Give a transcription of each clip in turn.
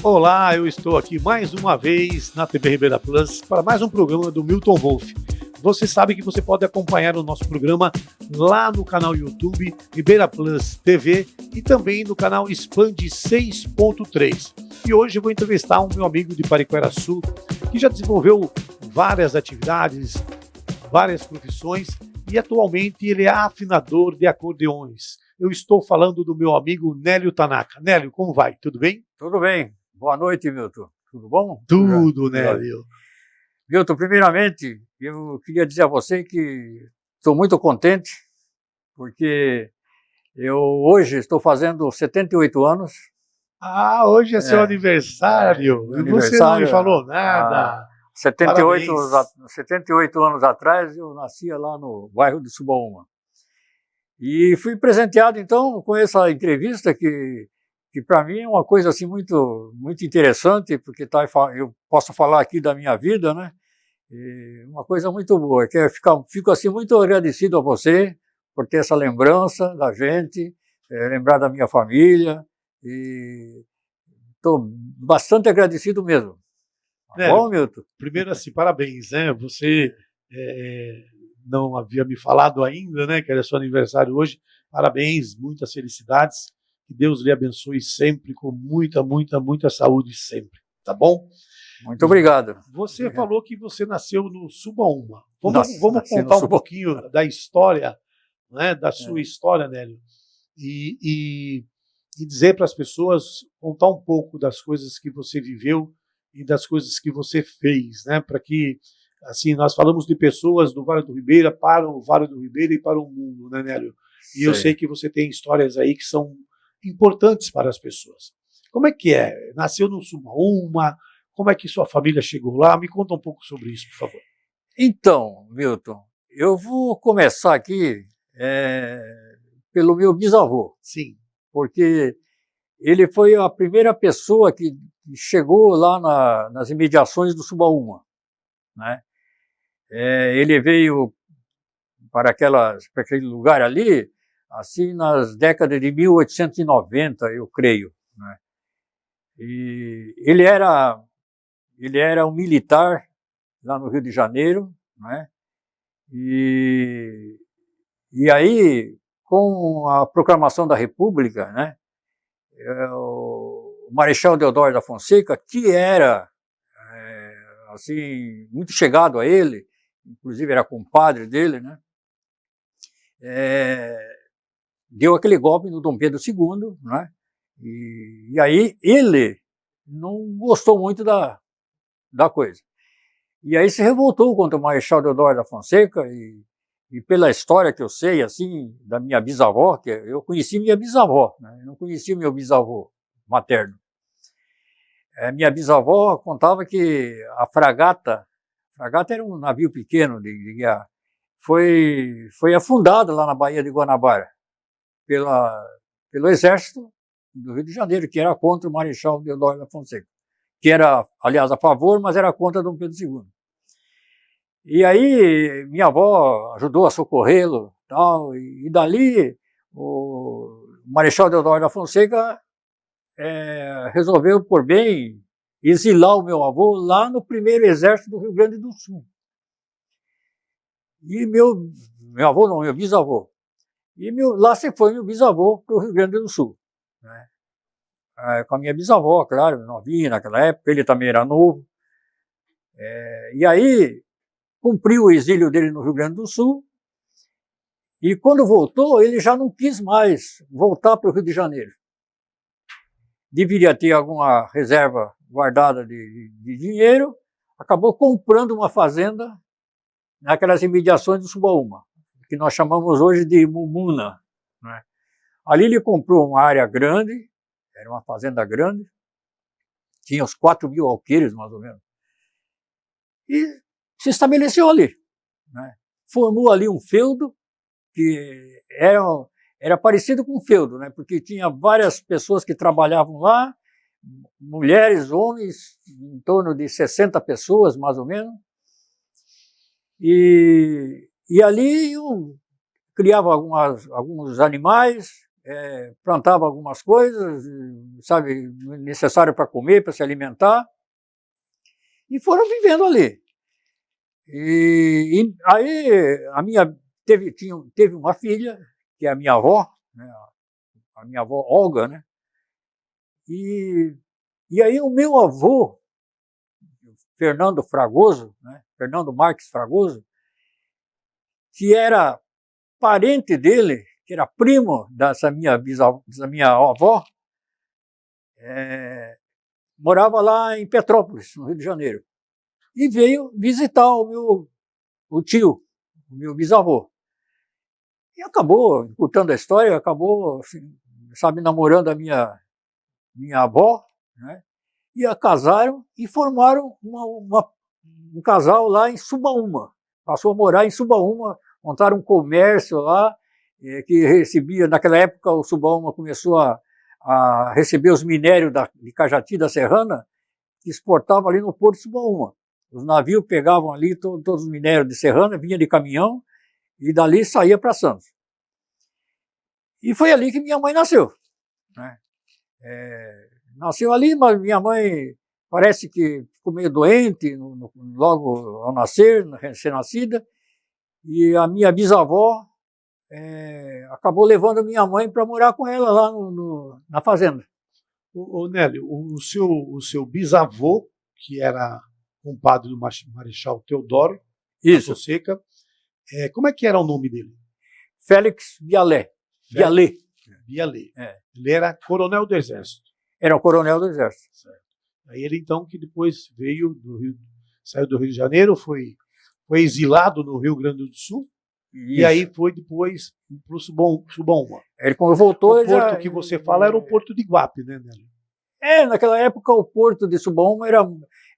Olá, eu estou aqui mais uma vez na TV Ribeira Plus para mais um programa do Milton Wolff. Você sabe que você pode acompanhar o nosso programa lá no canal YouTube Ribeira Plus TV e também no canal Expand 6.3. E hoje eu vou entrevistar um meu amigo de Pariquera-Açu que já desenvolveu várias atividades, várias profissões e atualmente ele é afinador de acordeões. Eu estou falando do meu amigo Nélio Tanaka. Nélio, como vai? Tudo bem? Tudo bem. Boa noite, Milton. Tudo bom? Tudo, Nélio. Milton, primeiramente, eu queria dizer a você que estou muito contente, porque eu hoje estou fazendo 78 anos. Ah, hoje é seu aniversário. E você não me falou nada. 78 anos atrás, eu nascia lá no bairro de Subaúma. E fui presenteado, então, com essa entrevista que para mim é uma coisa assim muito interessante, porque eu posso falar aqui da minha vida, né? E uma coisa muito boa, que fico assim muito agradecido a você por ter essa lembrança da gente, lembrar da minha família, e estou bastante agradecido mesmo. Tá bom, Milton? Primeiro assim, parabéns, né? Você não havia me falado ainda, né, que era seu aniversário hoje. Parabéns, muitas felicidades. Que Deus lhe abençoe sempre, com muita saúde sempre, tá bom? Muito obrigado. Você falou que você nasceu no Subaúma. Vamos contar um pouquinho da história, né, da sua história, Nélio, e dizer para as pessoas, contar um pouco das coisas que você viveu e das coisas que você fez, né, para que, assim, nós falamos de pessoas do Vale do Ribeira para o Vale do Ribeira e para o mundo, né, Nélio? E eu sei que você tem histórias aí que são importantes para as pessoas. Como é que é? Nasceu no Subaúma? Como é que sua família chegou lá? Me conta um pouco sobre isso, por favor. Então, Milton, eu vou começar aqui pelo meu bisavô. Sim. Porque ele foi a primeira pessoa que chegou lá nas imediações do Subaúma, né? Ele veio para aquele lugar ali, assim, nas décadas de 1890, eu creio, né? E ele era um militar lá no Rio de Janeiro, né? E aí, com a proclamação da República, né, o Marechal Deodoro da Fonseca, que era assim, muito chegado a ele, inclusive era compadre dele, né, deu aquele golpe no Dom Pedro II, né, e aí ele não gostou muito da coisa. E aí se revoltou contra o Marechal Deodoro da Fonseca, e pela história que eu sei, assim, da minha bisavó, que eu conheci minha bisavó, né, eu não conheci meu bisavô materno. Minha bisavó contava que a fragata era um navio pequeno de guerra, foi afundada lá na Baía de Guanabara pelo exército do Rio de Janeiro, que era contra o Marechal Deodoro da Fonseca, que era, aliás, a favor, mas era contra Dom Pedro II. E aí minha avó ajudou a socorrê-lo, tal, e dali o Marechal Deodoro da Fonseca resolveu por bem exilar o meu avô lá no primeiro exército do Rio Grande do Sul. E meu avô não, meu bisavô. E lá se foi meu bisavô para o Rio Grande do Sul, né? Com a minha bisavó, claro, novinha naquela época, ele também era novo. E aí cumpriu o exílio dele no Rio Grande do Sul, e quando voltou, ele já não quis mais voltar para o Rio de Janeiro. Deveria ter alguma reserva guardada de dinheiro, acabou comprando uma fazenda naquelas imediações do Subaúma, que nós chamamos hoje de Mumuna, né? Ali ele comprou uma área grande, era uma fazenda grande, tinha uns 4.000 alqueires, mais ou menos, e se estabeleceu ali, né? Formou ali um feudo, que era parecido com um feudo, né? Porque tinha várias pessoas que trabalhavam lá, mulheres, homens, em torno de 60 pessoas, mais ou menos. E ali eu criava alguns animais, plantava algumas coisas, sabe, necessário para comer, para se alimentar, e foram vivendo ali. E aí teve uma filha, que é a minha avó, né, a minha avó Olga, né? E aí o meu avô, Fernando Fragoso, né, Fernando Marques Fragoso, que era parente dele, que era primo dessa minha avó, morava lá em Petrópolis, no Rio de Janeiro. E veio visitar o tio, o meu bisavô. E acabou, encurtando a história, acabou, assim, sabe, namorando a minha avó, né? E casaram e formaram um casal lá em Subaúma. Passou a morar em Subaúma, montaram um comércio lá, que recebia, naquela época o Subaúma começou a receber os minérios de Cajati da Serrana, que exportava ali no Porto de Subaúma. Os navios pegavam ali todos os minérios de Serrana, vinha de caminhão, e dali saía para Santos. E foi ali que minha mãe nasceu, né? Nasceu ali, mas minha mãe parece que ficou meio doente logo ao nascer, recém-nascida, e a minha bisavó acabou levando minha mãe para morar com ela lá na fazenda. Ô Nélio, o seu bisavô, que era compadre do Marechal Teodoro da Fonseca, como é que era o nome dele? Félix Bialé. Bialé. Ele era coronel do Exército. Era o coronel do Exército. Certo. Aí ele, então, que depois veio do Rio, saiu do Rio de Janeiro, foi exilado no Rio Grande do Sul, e aí foi depois para o Subaúma. Ele, quando voltou... O porto que você fala era o Porto de Iguape, né, Nélio? Naquela época o Porto de Subaúma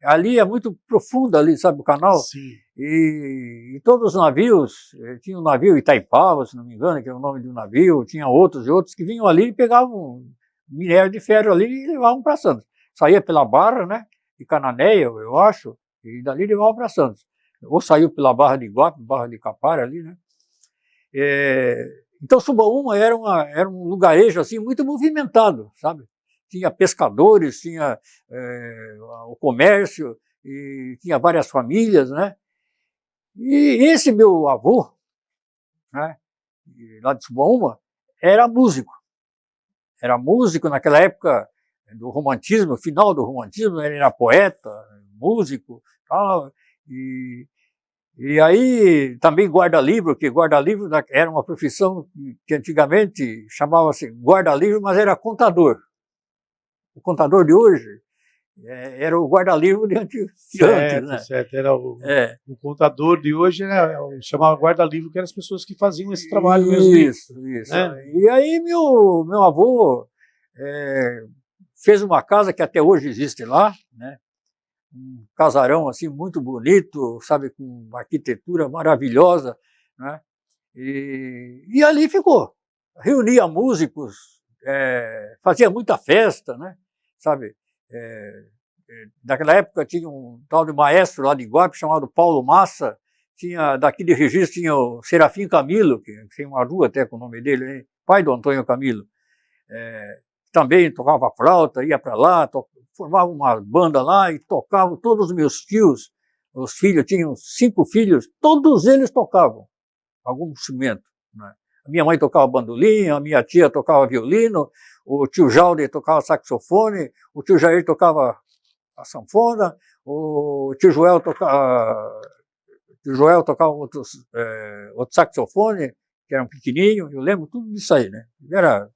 ali é muito profundo, ali, sabe, o canal? Sim. E todos os navios, tinha um navio Itaipava, se não me engano, que era o nome de um navio, tinha outros que vinham ali e pegavam minério de ferro ali e levavam para Santos. Saía pela Barra, né, de Cananéia, eu acho, e dali levavam para Santos. Ou saiu pela Barra de Iguape, Barra de Capara ali, né. Então Subaúma era um lugarejo assim muito movimentado, sabe? Tinha pescadores, tinha o comércio, e tinha várias famílias, né? E esse meu avô, né, lá de Subaúma, era músico. Era músico naquela época do romantismo, final do romantismo, ele era poeta, músico, tal, e aí também guarda-livro, que guarda-livro era uma profissão que antigamente chamava-se guarda-livro, mas era contador. O contador de hoje era o guarda-livro de antes, né? Certo. Era o contador de hoje chamava guarda-livro, que eram as pessoas que faziam esse trabalho mesmo. Isso. Né? E aí meu avô fez uma casa que até hoje existe lá, né? Um casarão assim muito bonito, sabe, com uma arquitetura maravilhosa, né? E ali ficou. Reunia músicos, fazia muita festa, né? Sabe? Naquela época tinha um tal de maestro lá de Iguape chamado Paulo Massa, daqui de Registro tinha o Serafim Camilo, que tem uma rua até com o nome dele, hein? Pai do Antônio Camilo. Também tocava flauta, ia para lá, formava uma banda lá e tocavam. Todos os meus tios, os filhos, tinham 5 filhos, todos eles tocavam algum instrumento, né? A minha mãe tocava bandolim, a minha tia tocava violino, o tio Jalde tocava saxofone, o tio Jair tocava a sanfona, o tio Joel tocava outro saxofone, que era um pequenininho. Eu lembro tudo disso aí, né?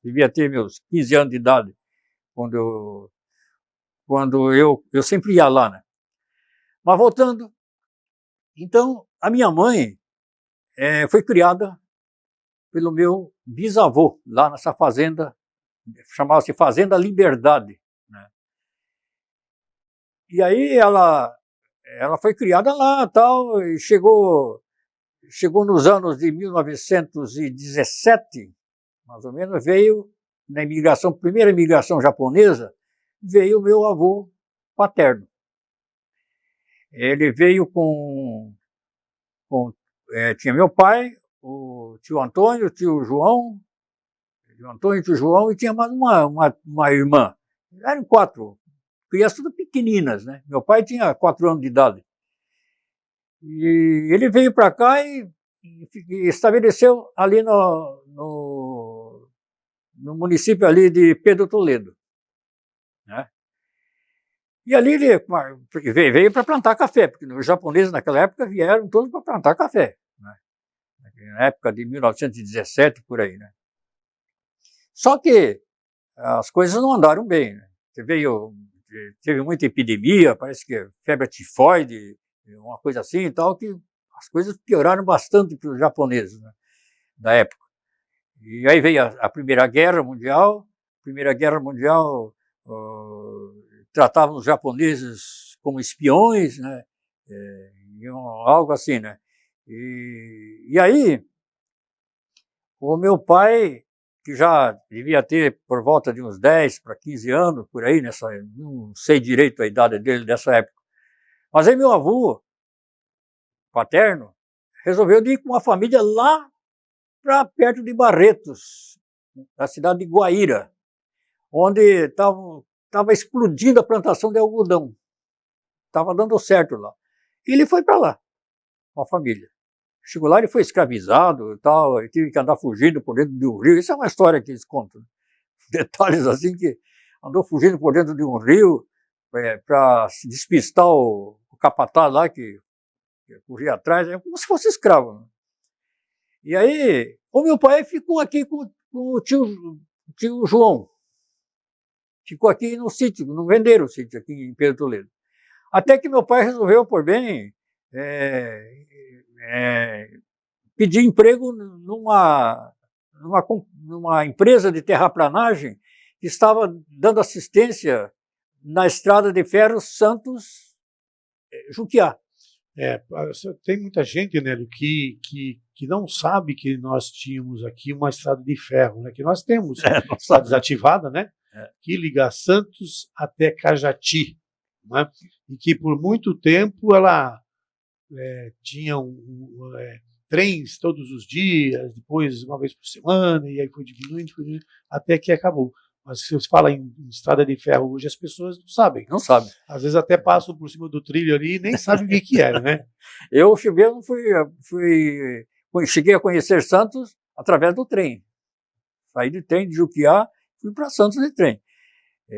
Devia ter meus 15 anos de idade, quando eu sempre ia lá, né? Mas voltando, então, a minha mãe foi criada pelo meu bisavô, lá nessa fazenda, chamava-se Fazenda Liberdade, né? E aí ela foi criada lá, tal, e chegou nos anos de 1917, mais ou menos, veio na primeira imigração japonesa, veio o meu avô paterno. Ele veio tinha meu pai, o tio Antônio, o tio João, o Antônio e o João, e tinha mais uma irmã. Eram 4 crianças tudo pequeninas, né? Meu pai tinha 4 anos de idade. E ele veio para cá e estabeleceu ali no município ali de Pedro Toledo, né? E ali ele veio para plantar café, porque os japoneses naquela época vieram todos para plantar café, né? Na época de 1917, por aí, né? Só que as coisas não andaram bem, né? Teve muita epidemia, parece que febre tifoide, uma coisa assim e tal, que as coisas pioraram bastante para os japoneses, né, da época. E aí veio a Primeira Guerra Mundial. Primeira Guerra Mundial tratavam os japoneses como espiões, né, algo assim, né. E aí, o meu pai, que já devia ter por volta de uns 10 para 15 anos, por aí, não sei direito a idade dele dessa época, mas aí meu avô paterno resolveu ir com uma família lá para perto de Barretos, na cidade de Guaíra, onde estava explodindo a plantação de algodão. Estava dando certo lá. E ele foi para lá, com a família. Chegou lá, ele foi escravizado e tal, e teve que andar fugindo por dentro de um rio. Isso é uma história que eles contam. Detalhes assim, que andou fugindo por dentro de um rio para se despistar o capataz lá, que corria atrás, como se fosse escravo, né? E aí, o meu pai ficou aqui com o tio João. Ficou aqui no sítio, não venderam o sítio aqui em Pedro Toledo. Até que meu pai resolveu, por bem, pedir emprego numa empresa de terraplanagem que estava dando assistência na estrada de ferro Santos-Juquiá. Tem muita gente, Nélio, que não sabe que nós tínhamos aqui uma estrada de ferro, né? Que nós temos, está desativada, né? Que liga Santos até Cajati, né? E que por muito tempo ela tinha trens todos os dias, depois uma vez por semana, e aí foi diminuindo, até que acabou. Mas se você fala em estrada de ferro hoje, as pessoas não sabem. Não sabem. Às vezes até passam por cima do trilho ali e nem sabem o que era, né? Eu cheguei a conhecer Santos através do trem. Saí de trem de Juquiá, fui para Santos de trem.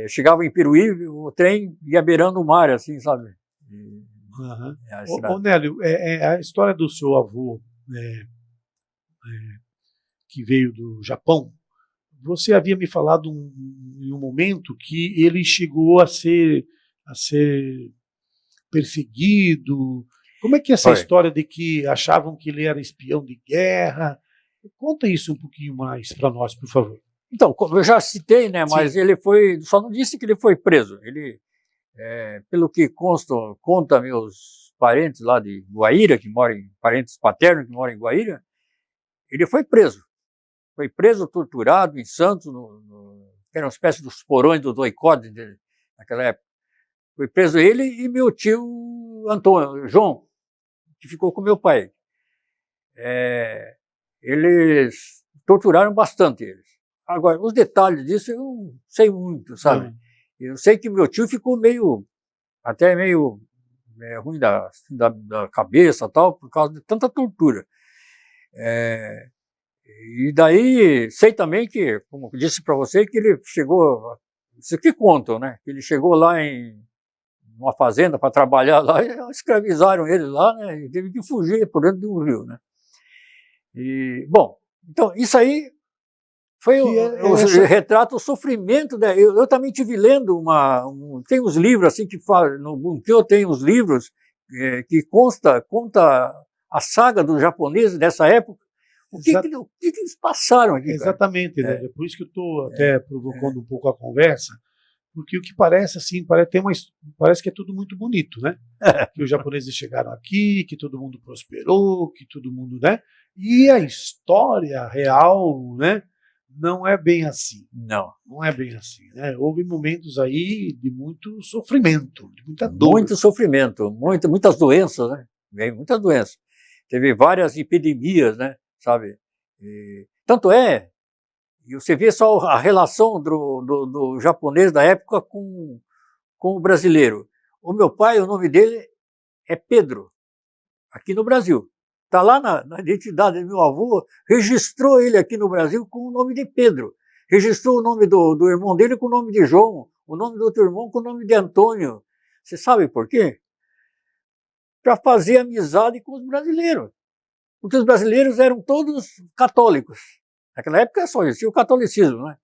Chegava em Peruí, o trem ia beirando o mar, assim, sabe? Uhum. Ô Nélio, a história do seu avô, que veio do Japão, você havia me falado em um momento que ele chegou a ser perseguido. Como é que é essa história de que achavam que ele era espião de guerra? Conta isso um pouquinho mais para nós, por favor. Então, eu já citei, né? Mas sim, ele só não disse que ele foi preso. Ele, pelo que conta meus parentes lá de Guaíra, parentes paternos que moram em Guaíra, ele foi preso. Foi preso, torturado em Santos, que era uma espécie dos porões do doicode naquela época. Foi preso ele e meu tio João, que ficou com meu pai. Eles torturaram bastante eles. Agora, os detalhes disso eu não sei muito, sabe? Eu sei que meu tio ficou até meio ruim da cabeça, tal, por causa de tanta tortura. E daí, sei também que, como eu disse para você, que ele chegou, isso que contam, né? Que ele chegou lá em uma fazenda para trabalhar lá e escravizaram ele lá, né? E teve que fugir por dentro de um rio, né? E, bom, então, isso aí foi retrata o sofrimento, né? Eu também tive lendo tem uns livros assim que no Bunkyo tem uns livros que conta a saga dos japoneses dessa época. O que eles passaram aqui? Exatamente, né? É por isso que eu estou até provocando um pouco a conversa, porque o que parece assim, parece que é tudo muito bonito, né? Que os japoneses chegaram aqui, que todo mundo prosperou, que todo mundo, né? E a história real, né? Não é bem assim. Não é bem assim, né? Houve momentos aí de muito sofrimento, de muita dor. Muito sofrimento, muitas doenças, né? Muitas doenças. Teve várias epidemias, né? Sabe? Tanto é E você vê só a relação do japonês da época com o brasileiro. O meu pai, o nome dele é Pedro, aqui no Brasil. Está lá na identidade do meu avô, registrou ele aqui no Brasil com o nome de Pedro. Registrou o nome do irmão dele com o nome de João, o nome do outro irmão com o nome de Antônio. Você sabe por quê? Para fazer amizade com os brasileiros. Porque os brasileiros eram todos católicos. Naquela época só existia o catolicismo, né?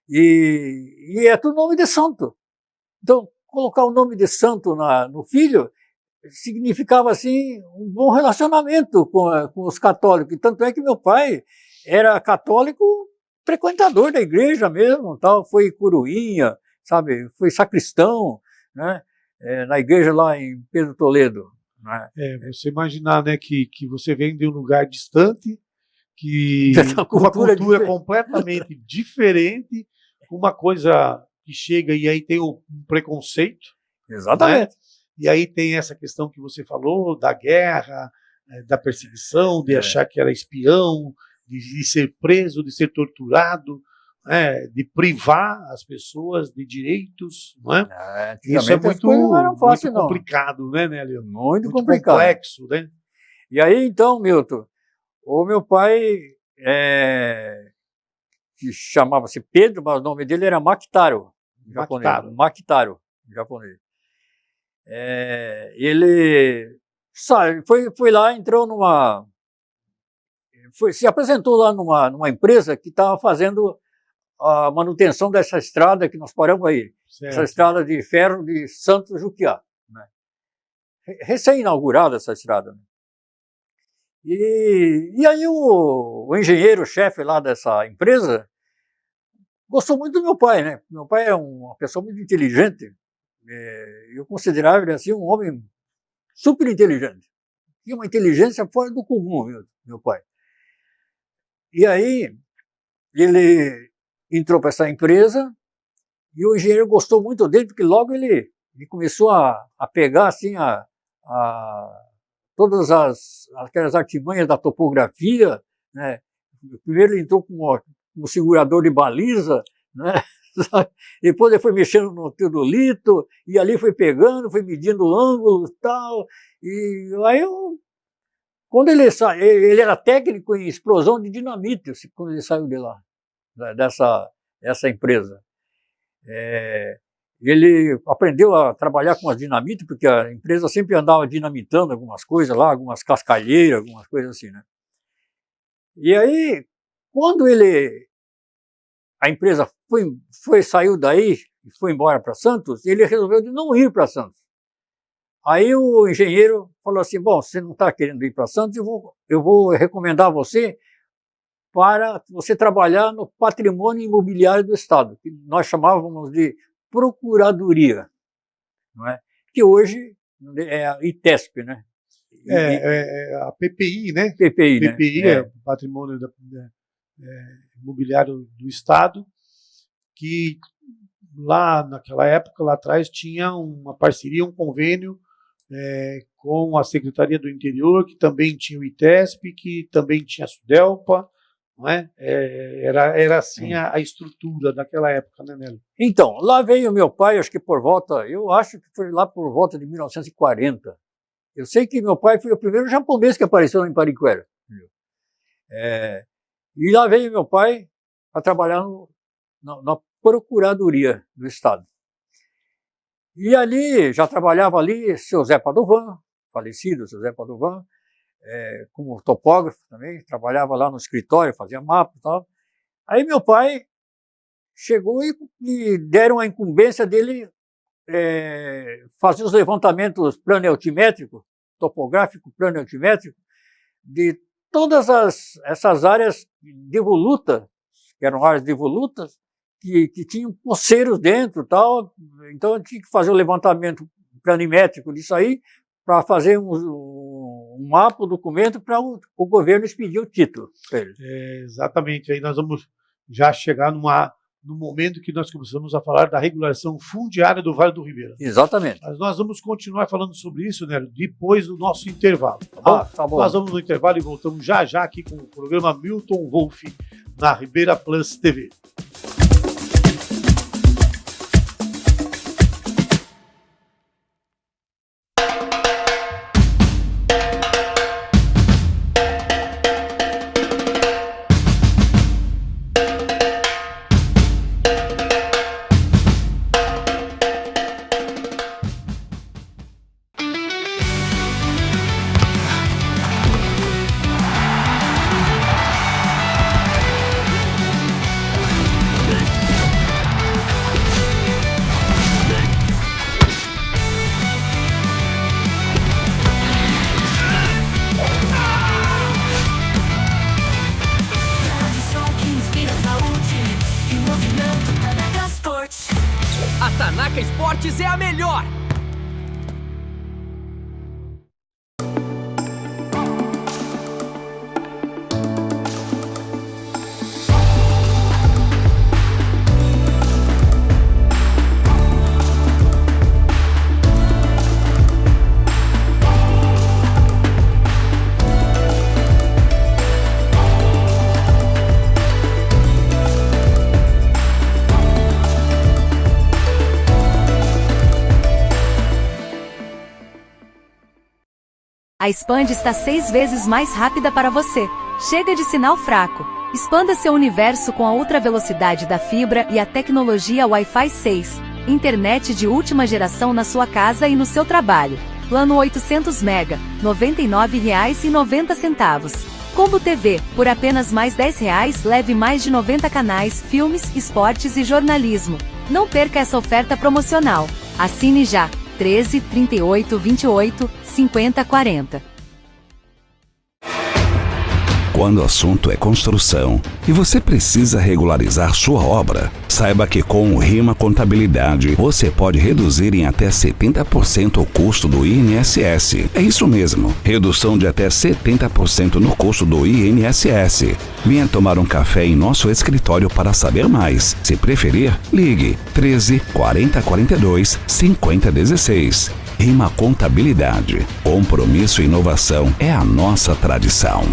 E é tudo nome de santo. Então, colocar o nome de santo no filho significava, assim, um bom relacionamento com os católicos. Tanto é que meu pai era católico, frequentador da igreja mesmo, tal, foi coroinha, sabe, foi sacristão, né, na igreja lá em Pedro Toledo. Né. Você imaginar, né, que você vem de um lugar distante, que com uma cultura completamente diferente, uma coisa que chega e aí tem um preconceito. Exatamente. Né? E aí tem essa questão que você falou, da guerra, da perseguição, de achar que era espião, de ser preso, de ser torturado, de privar as pessoas de direitos. Não é? Isso é muito complicado, né, Nélio? Muito complicado. Complexo, né? E aí, então, Milton, o meu pai, que chamava-se Pedro, mas o nome dele era Makitaro, japonês. Makitaro, japonês. Ele foi lá, entrou se apresentou lá numa empresa que estava fazendo a manutenção dessa estrada que nós paramos aí, certo. Essa estrada de ferro de Santos Juquiá, né? Recém-inaugurada essa estrada, né? E aí o engenheiro-chefe lá dessa empresa gostou muito do meu pai, né? Meu pai é uma pessoa muito inteligente. Eu considerava ele assim um homem super inteligente. Tinha uma inteligência fora do comum, meu pai. E aí ele entrou para essa empresa e o engenheiro gostou muito dele, porque logo ele começou a pegar assim todas aquelas artimanhas da topografia, né? Primeiro ele entrou como segurador de baliza, né? Depois ele foi mexendo no teodolito, e ali foi pegando, foi medindo ângulos e tal. E aí quando ele era técnico em explosão de dinamite, quando ele saiu de lá, dessa empresa. Ele aprendeu a trabalhar com as dinamites, porque a empresa sempre andava dinamitando algumas coisas lá, algumas cascalheiras, algumas coisas assim, né? E aí, quando a empresa saiu daí e foi embora para Santos, ele resolveu de não ir para Santos. Aí o engenheiro falou assim, bom, você não está querendo ir para Santos, eu vou recomendar você para você trabalhar no patrimônio imobiliário do Estado, que nós chamávamos de Procuradoria, não é? Que hoje é a ITESP, né? A PPI, né? PPI, PPI é o Patrimônio Imobiliário do Estado, que lá naquela época, lá atrás, tinha uma parceria, um convênio com a Secretaria do Interior, que também tinha o ITESP, que também tinha a SUDELPA, não é? Era assim a estrutura daquela época, né, Nélio? Então, lá veio meu pai, acho que eu acho que foi lá por volta de 1940. Eu sei que meu pai foi o primeiro japonês que apareceu em Pariquera. E lá veio meu pai para trabalhar na Procuradoria do Estado. E ali, já trabalhava ali seu Zé Padovan, falecido seu Zé Padovan, como topógrafo também, trabalhava lá no escritório, fazia mapa e tal. Aí meu pai chegou e deram a incumbência dele fazer os levantamentos plano-altimétricos, topográfico plano-altimétrico, de todas essas áreas de voluta, que eram áreas de volutas, que tinham poceiros dentro e tal. Então eu tinha que fazer o levantamento planimétrico disso aí, para fazer um mapa, um documento para o governo expedir o título. Exatamente, aí nós vamos já chegar numa no momento que nós começamos a falar da regularização fundiária do Vale do Ribeira. Exatamente. Mas nós vamos continuar falando sobre isso, Nélio, depois do nosso intervalo. Tá bom? Tá bom. Nós vamos no intervalo e voltamos já já aqui com o programa Milton Wolff na Ribeira Plus TV. A Tanaka Esportes é a melhor! A Expand está 6 vezes mais rápida para você. Chega de sinal fraco. Expanda seu universo com a ultra velocidade da fibra e a tecnologia Wi-Fi 6. Internet de última geração na sua casa e no seu trabalho. Plano 800 MB, R$ 99,90. Combo TV, por apenas mais R$ 10, leve mais de 90 canais, filmes, esportes e jornalismo. Não perca essa oferta promocional. Assine já. 13 38 28 50 40. Quando o assunto é construção e você precisa regularizar sua obra, saiba que com o RIMA Contabilidade você pode reduzir em até 70% o custo do INSS. É isso mesmo, redução de até 70% no custo do INSS. Venha tomar um café em nosso escritório para saber mais. Se preferir, ligue 13 40 42 50 16. RIMA Contabilidade. Compromisso e inovação é a nossa tradição.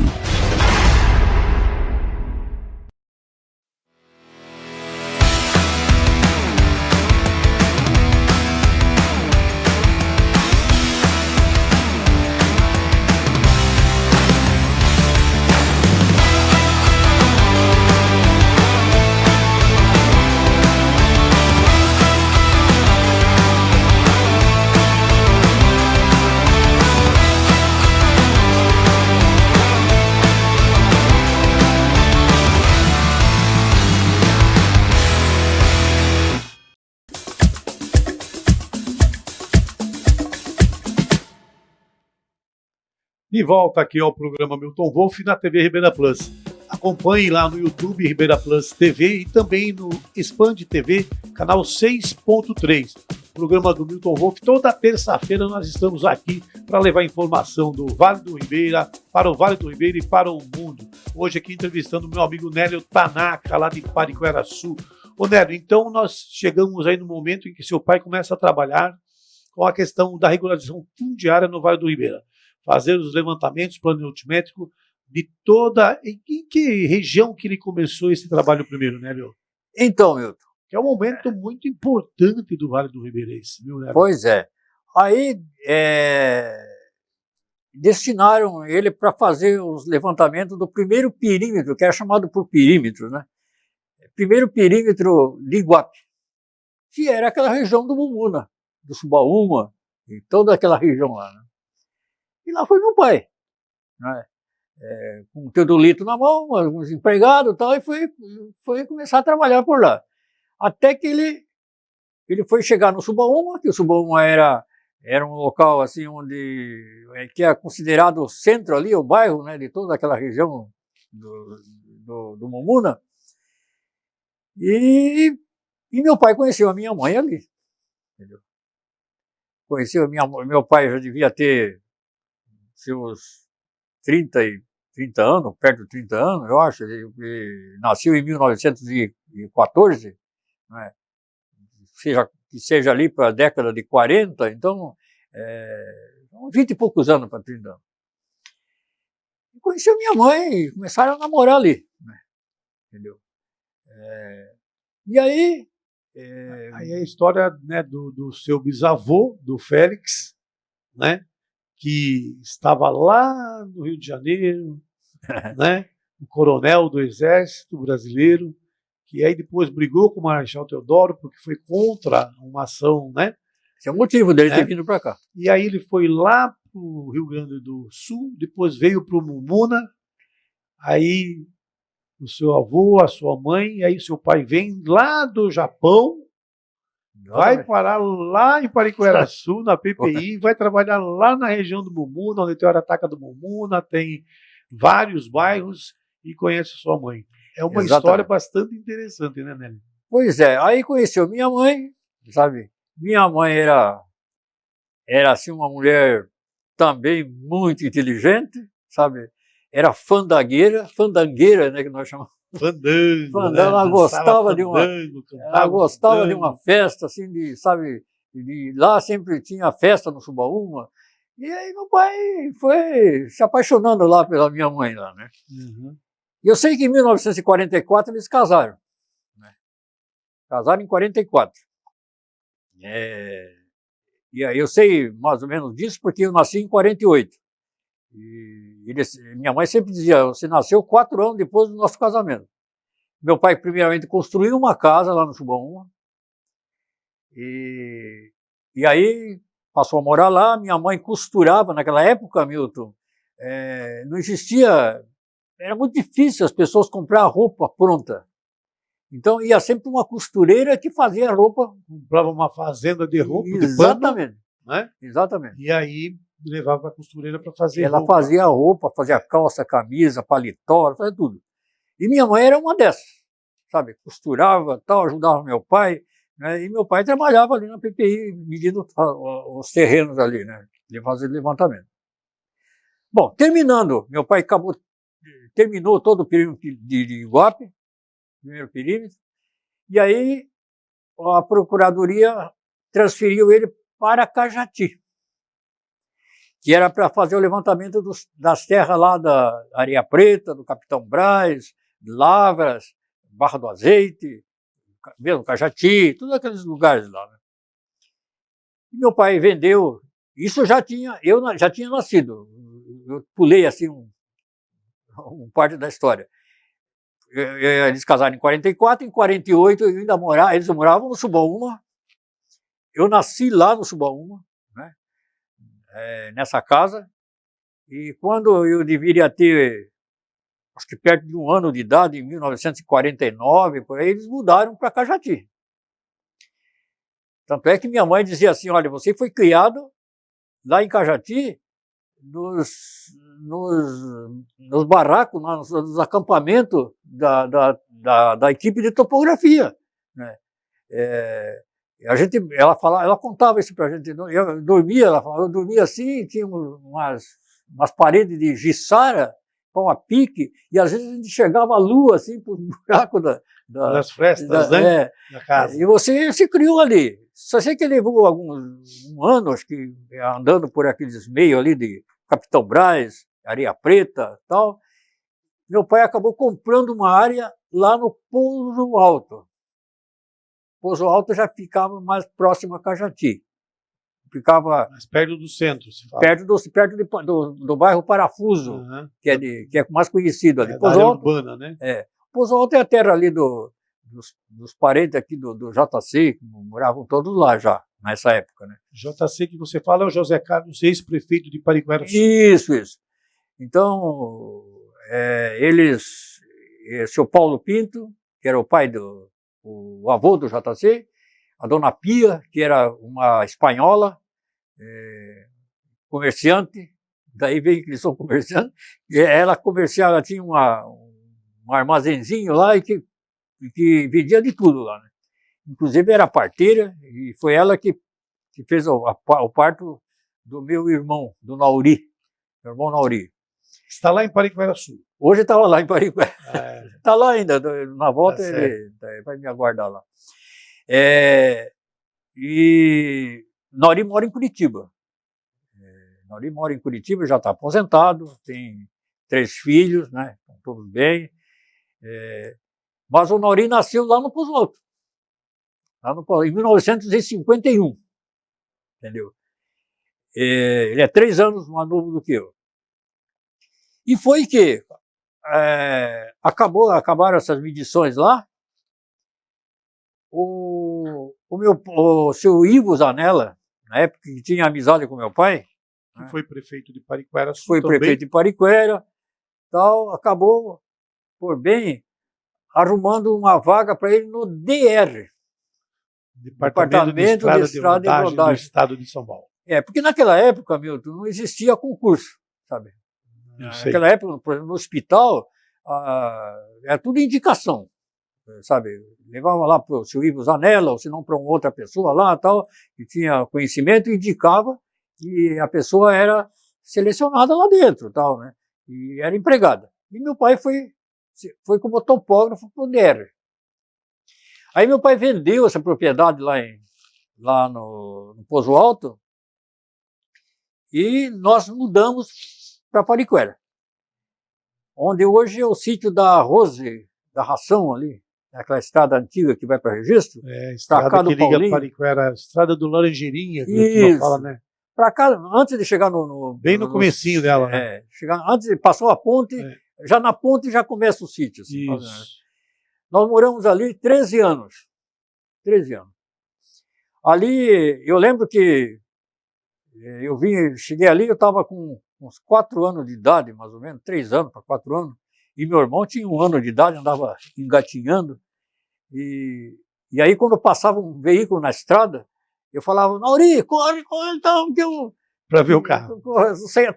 De volta aqui ao programa Milton Wolff na TV Ribeira Plus. Acompanhe lá no YouTube Ribeira Plus TV e também no Expand TV, canal 6.3. Programa do Milton Wolff. Toda terça-feira nós estamos aqui para levar informação do Vale do Ribeira, para o Vale do Ribeira e para o mundo. Hoje aqui entrevistando o meu amigo Nélio Tanaka, lá de Pariquera-Sul. Ô Nélio, então nós chegamos aí no momento em que seu pai começa a trabalhar com a questão da regularização fundiária no Vale do Ribeira. Fazer os levantamentos, plano altimétrico de toda... Em que região que ele começou esse trabalho primeiro, né, Nélio? Então, Milton. Que é um momento muito importante do Vale do Ribeira, viu, Nélio? Pois é. Aí destinaram ele para fazer os levantamentos do primeiro perímetro, que é chamado por perímetro, né? Primeiro perímetro de Iguape, que era aquela região do Mumuna, do Subaúma, e toda aquela região lá, né? E lá foi meu pai, né? Com o teodolito na mão, alguns empregados e tal, e foi começar a trabalhar por lá. Até que ele foi chegar no Subaúma, que o Subaúma era um local assim onde que é considerado o centro ali, o bairro, né, de toda aquela região do Mumuna. E meu pai conheceu a minha mãe ali, entendeu? Conheceu meu pai já devia ter seus 30 anos, perto de 30 anos, eu acho. Ele nasceu em 1914, né? Que seja ali para a década de 40, então, 20 e poucos anos para 30 anos. E conheci a minha mãe e começaram a namorar ali, né? Entendeu? E aí... Aí a história, né, do seu bisavô, do Félix, né, que estava lá no Rio de Janeiro, né, um coronel do Exército Brasileiro, que aí depois brigou com o Marechal Deodoro porque foi contra uma ação, né? Esse é o motivo dele ter vindo para cá. E aí ele foi lá para o Rio Grande do Sul, depois veio para o Mumuna, aí o seu avô, a sua mãe, e aí seu pai vem lá do Japão, vai parar lá em Pariquera-Sul, na PPI, vai trabalhar lá na região do Mumuna, onde tem a Arataca do Mumuna, tem vários bairros, e conhece a sua mãe. É uma história bastante interessante, né, Nélio? Pois é, aí conheceu minha mãe, sabe? Minha mãe era assim uma mulher também muito inteligente, sabe? Era fandangueira, né, que nós chamamos. Fandango, ela gostava de uma festa, assim, sabe? Lá sempre tinha festa no Subaúma. E aí meu pai foi se apaixonando lá pela minha mãe, lá, né? Uhum. E eu sei que em 1944 eles casaram, né? Casaram em 44. E aí eu sei mais ou menos disso porque eu nasci em 48. E minha mãe sempre dizia, você nasceu 4 anos depois do nosso casamento. Meu pai, primeiramente, construiu uma casa lá no Subaúma. E aí passou a morar lá. Minha mãe costurava, naquela época, Milton, não existia... Era muito difícil as pessoas comprar roupa pronta. Então ia sempre uma costureira que fazia roupa. Comprava uma fazenda de roupa, exatamente, de pano, né? Exatamente. E aí levava para a costureira para fazer ela roupa. Ela fazia roupa, fazia calça, camisa, paletó, fazia tudo. E minha mãe era uma dessas, sabe? Costurava, tal, ajudava meu pai, né? E meu pai trabalhava ali na PPI, medindo os terrenos ali, né? Fazendo levantamento. Bom, terminando, meu pai terminou todo o período de Iguape, primeiro perímetro, e aí a Procuradoria transferiu ele para Cajati, que era para fazer o levantamento das terras lá da Areia Preta, do Capitão Braz, Lavras, Barra do Azeite, mesmo Cajati, todos aqueles lugares lá, né? E meu pai vendeu, isso eu já tinha nascido, eu pulei assim parte da história. Eles casaram em 44, em 48 eles moravam no Subaúma. Eu nasci lá no Subaúma, né? Nessa casa. E quando eu deveria ter, acho que perto de 1 ano de idade, em 1949, por aí, eles mudaram para Cajati. Tanto é que minha mãe dizia assim, olha, você foi criado lá em Cajati, nos barracos, nos acampamentos da equipe de topografia, né? Ela contava isso para a gente. Eu dormia, ela falava, eu dormia assim, tinha umas paredes de giçara, com a pique, e às vezes a gente chegava à lua assim para o buraco das frestas, né? Da casa. E você se criou ali. Só sei que levou um ano, acho que andando por aqueles meios ali de Capitão Braz, Areia Preta, tal. Meu pai acabou comprando uma área lá no Pouso Alto. Pouso Alto já ficava mais próximo a Cajati. Ficava mais perto do centro, se fala. Perto do bairro Parafuso, que é mais conhecido ali. Pouso Alto, urbana, né? Pouso Alto é a terra ali dos parentes aqui do JC, que moravam todos lá já, nessa época, né? JC que você fala é o José Carlos, ex-prefeito de Pariquera-Sul. Isso. Então, seu Paulo Pinto, que era o pai o avô do JC, a dona Pia, que era uma espanhola, comerciante, daí veio que eles são comerciantes, ela comerciava, tinha um armazenzinho lá e que vendia de tudo lá, né? Inclusive era parteira, e foi ela que fez o parto do meu irmão, do Nauri, meu irmão Nauri. Está lá em Pariquera-Sul. Hoje estava lá em Pariquera. Está lá ainda, na volta ele vai me aguardar lá. E Nauri mora em Curitiba. Nauri mora em Curitiba, já está aposentado, tem 3 filhos, né? Estão todos bem. Mas o Nauri nasceu lá no Pozo Alto, em 1951, entendeu? Ele é 3 anos mais novo do que eu. E foi que acabaram essas medições lá. O seu Ivo Zanella, na época que tinha amizade com meu pai, que foi prefeito de Pariquera, prefeito de Pariquera, tal, acabou por bem arrumando uma vaga para ele no DR, Departamento de Estrada e Rodagem do Estado de São Paulo. Porque naquela época, Milton, não existia concurso, sabe? Naquela época, por exemplo, no hospital, era tudo indicação, sabe? Levava lá para o seu Ivo Zanella, ou se não para uma outra pessoa lá, tal, que tinha conhecimento, indicava, e a pessoa era selecionada lá dentro, tal, né? E era empregada. E meu pai foi como topógrafo para o DR. Aí meu pai vendeu essa propriedade lá no Pozo Alto e nós mudamos para Pariquera, onde hoje é o sítio da Rose, da Ração ali, aquela estrada antiga que vai para Registro. Estrada que liga Pariquera, estrada do Laranjeirinha, que fala, né? Para cá, antes de chegar bem no comecinho dela, né? Antes, passou a ponte, já na ponte já começa o sítio. Assim, nós moramos ali 13 anos. 13 anos. Ali, eu lembro que cheguei ali, eu estava com uns 4 anos de idade, mais ou menos, 3 anos para 4 anos, e meu irmão tinha 1 ano de idade, andava engatinhando, e aí quando passava um veículo na estrada, eu falava, Nauri, corre, então, que eu... Para ver o carro. Eu saía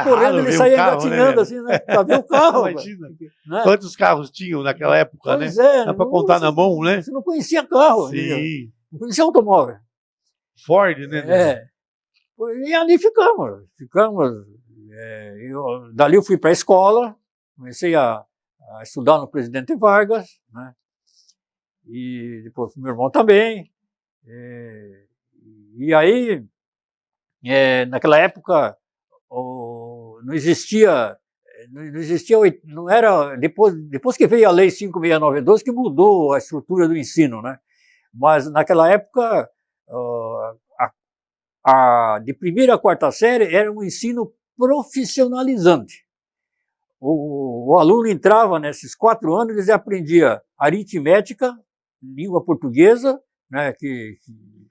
correndo, ele saía engatinhando, assim, né? Para ver o carro. Imagina. Né? Quantos carros tinham naquela época, pois né? Dá para contar na mão, né? Você não conhecia carro. Sim. Não conhecia automóvel. Ford, né? E ali ficamos. Dali eu fui para a escola, comecei a estudar no Presidente Vargas, né? E depois meu irmão também. E aí, naquela época, não existia, não era, depois que veio a Lei 5.692, que mudou a estrutura do ensino, né? Mas naquela época, de 1ª a 4ª série era um ensino profissionalizante. O aluno entrava nesses 4 anos, ele aprendia aritmética, língua portuguesa, né, que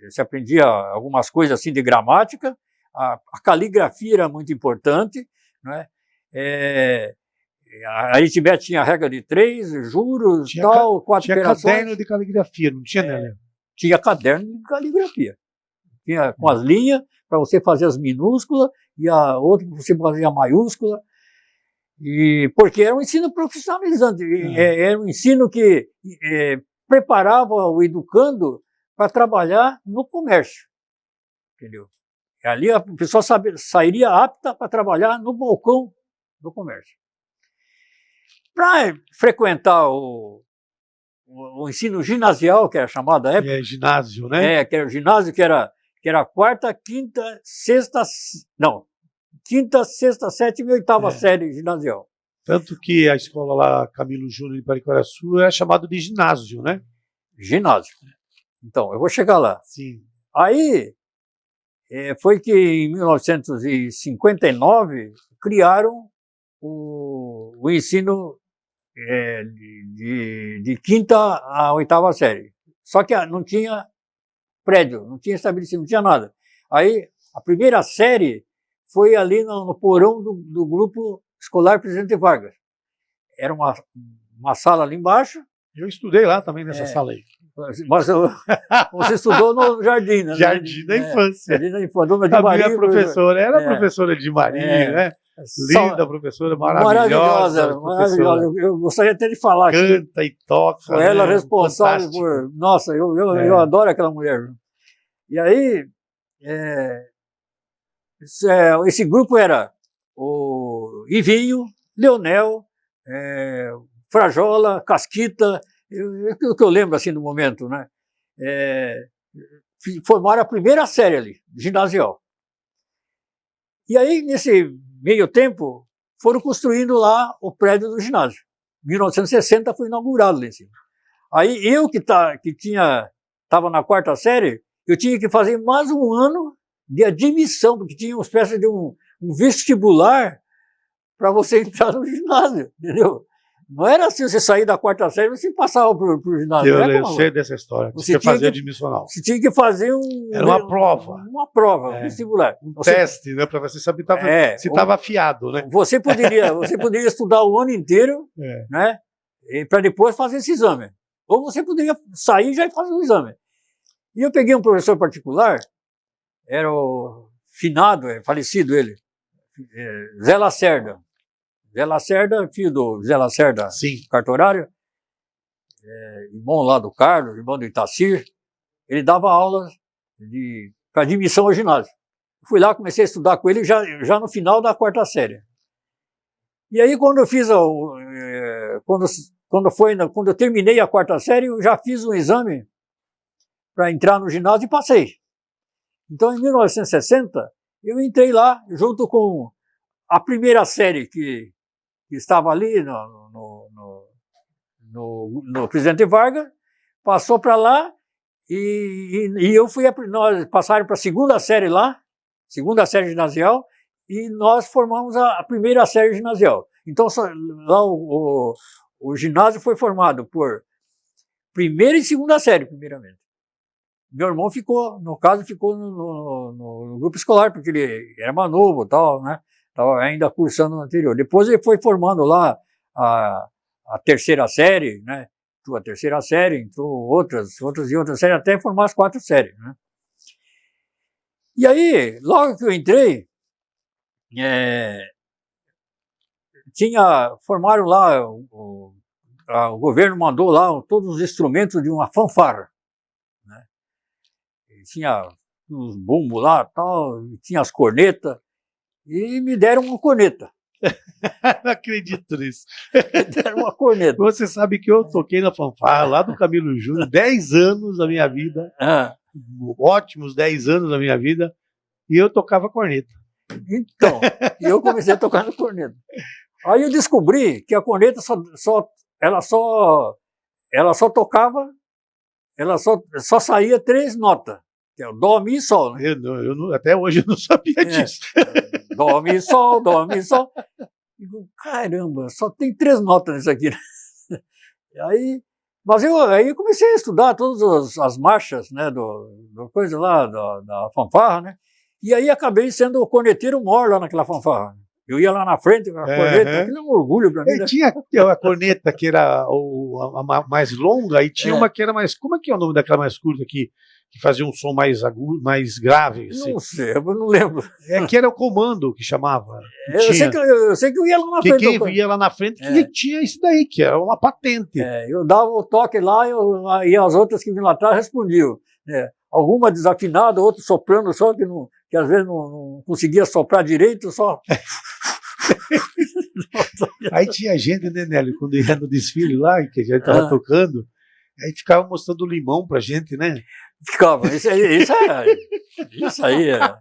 se aprendia algumas coisas assim de gramática, a caligrafia era muito importante, né? A aritmética tinha a regra de 3, juros, tinha 4 operações. Tinha caderno de caligrafia, não tinha, né? Tinha caderno de caligrafia. Tinha com as linhas, para você fazer as minúsculas, e a outra para você fazer a maiúscula, porque era um ensino profissionalizante, era um ensino que preparava o educando para trabalhar no comércio, entendeu? E ali a pessoa sairia apta para trabalhar no balcão do comércio. Para frequentar o ensino ginasial, que era chamado na época. Ginásio, né? Que era o ginásio, que era 4ª, 5ª, 6ª, não, 5ª, 6ª, 7ª e 8ª série ginasial. Tanto que a escola lá, Camilo Júnior de Pariquaraçu, era chamado de ginásio, né? Ginásio. Então, eu vou chegar lá. Sim. Aí, foi que em 1959 criaram o ensino de 5ª a 8ª série. Só que não tinha prédio, não tinha estabelecimento, não tinha nada. Aí, a 1ª série foi ali no porão do grupo escolar Presidente Vargas. Era uma sala ali embaixo. Eu estudei lá também nessa sala aí. Mas você estudou no jardim, né? Jardim da infância. Jardim da infância. Dona de Maria. A minha professora era a professora de Maria, né? Linda professora, maravilhosa. Maravilhosa. Eu gostaria até de falar aqui. Canta e toca. Foi ela responsável por... Nossa, eu adoro aquela mulher. E aí, esse grupo era o Ivinho, Leonel, Frajola, Casquita, o que eu lembro assim no momento, né? formaram a primeira série ali, ginasial. E aí, nesse meio tempo, foram construindo lá o prédio do ginásio. Em 1960 foi inaugurado lá em cima. Aí eu que estava na quarta série, eu tinha que fazer mais um ano de admissão, porque tinha uma espécie de um vestibular para você entrar no ginásio, entendeu? Não era assim, você sair da quarta série, você passava pro ginásio. Eu sei dessa história. Você tinha que fazer admissional. Você tinha que fazer Era uma prova. Uma prova, um vestibular. Teste, né? Para você saber se estava afiado, né? Você poderia estudar o ano inteiro, né? Para depois fazer esse exame. Ou você poderia sair e já fazer o exame. E eu peguei um professor particular, era o finado, falecido ele, Zé Lacerda. Zé Lacerda, filho do Zé Lacerda, cartorário, irmão lá do Carlos, irmão do Itacir. Ele dava aulas para admissão ao ginásio. Fui lá, comecei a estudar com ele já no final da quarta série. E aí, quando eu fiz quando eu terminei a quarta série, eu já fiz um exame para entrar no ginásio e passei. Então, em 1960, eu entrei lá junto com a primeira série que estava ali no Presidente Vargas, passou para lá e eu nós passaram para a segunda série lá, segunda série ginasial, e nós formamos a primeira série ginasial. Então, lá o ginásio foi formado por primeira e segunda série, primeiramente. Meu irmão ficou no grupo escolar, porque ele era mais novo e tal, né? Estava ainda cursando no anterior. Depois ele foi formando lá a terceira série, né? A terceira série, entrou outras séries, até formar as 4 séries, né? E aí, logo que eu entrei, formaram lá, o governo mandou lá todos os instrumentos de uma fanfarra, né? Tinha os bumbos lá, tal, tinha as cornetas, e me deram uma corneta. Não acredito nisso. Me deram uma corneta. Você sabe que eu toquei na fanfarra lá do Camilo Júnior 10 anos da minha vida, ótimos 10 anos da minha vida, e eu tocava corneta. Então, eu comecei a tocar na corneta. Aí eu descobri que a corneta ela só tocava, ela só saía 3 notas, que é o Dó, Mi e Sol. Né? Até hoje eu não sabia disso. Dó, Mi, Sol, Dó, Mi, Sol. Digo, caramba, só tem 3 notas nisso aqui. Mas aí eu comecei a estudar todas as marchas, né, do coisa lá, da fanfarra, né? E aí acabei sendo o corneteiro maior lá naquela fanfarra. Eu ia lá na frente com a corneta, aquilo é um orgulho para mim. Né? Tinha a corneta que era a mais longa e tinha uma que era mais... Como é que é o nome daquela mais curta que fazia um som mais agudo, mais grave? Assim? Não sei, eu não lembro. Que era o comando que chamava. Eu sei que eu ia lá na frente. Quem ia lá na frente que tinha isso daí, que era uma patente. Eu dava o toque lá e as outras que vinham lá atrás respondiam. Alguma desafinada, outra soprando só, que às vezes não conseguia soprar direito, só... Aí tinha gente, né, Nélio, quando ia no desfile lá, que a gente estava tocando, aí ficava mostrando limão pra gente, né? Ficava, isso aí era.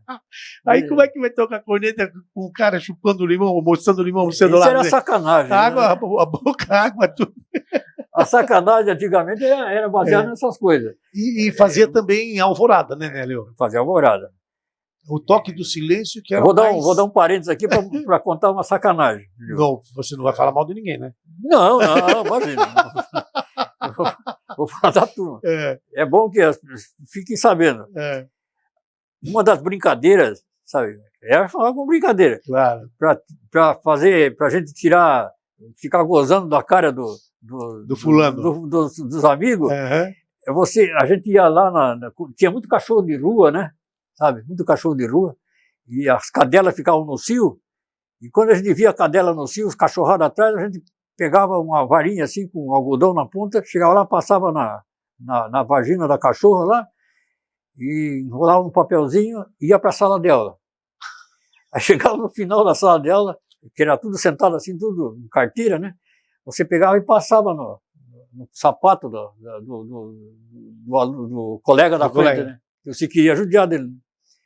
Aí como é que vai tocar corneta com o cara chupando limão, mostrando limão no celular? Isso era sacanagem. Água, a boca, água, tudo. A sacanagem antigamente era baseada nessas coisas. E fazia também alvorada, né, Nélio? Fazia alvorada. O toque do silêncio que era vou dar um parênteses aqui para contar uma sacanagem. Não, você não vai falar mal de ninguém, né? Não, imagina. Vou falar da turma. É bom que fiquem sabendo. Uma das brincadeiras, sabe? Era falar com brincadeira. Claro. Pra gente ficar gozando da cara do fulano. Dos amigos. A gente ia lá, tinha muito cachorro de rua, né? Sabe, muito cachorro de rua, e as cadelas ficavam no cio, e quando a gente via a cadela no cio, os cachorrados atrás, a gente pegava uma varinha assim, com um algodão na ponta, chegava lá, passava na vagina da cachorra lá, e enrolava um papelzinho e ia para a sala de aula. Aí chegava no final da sala de aula, que era tudo sentado assim, tudo em carteira, né? Você pegava e passava no sapato do colega da frente, né? Eu queria judiar dele.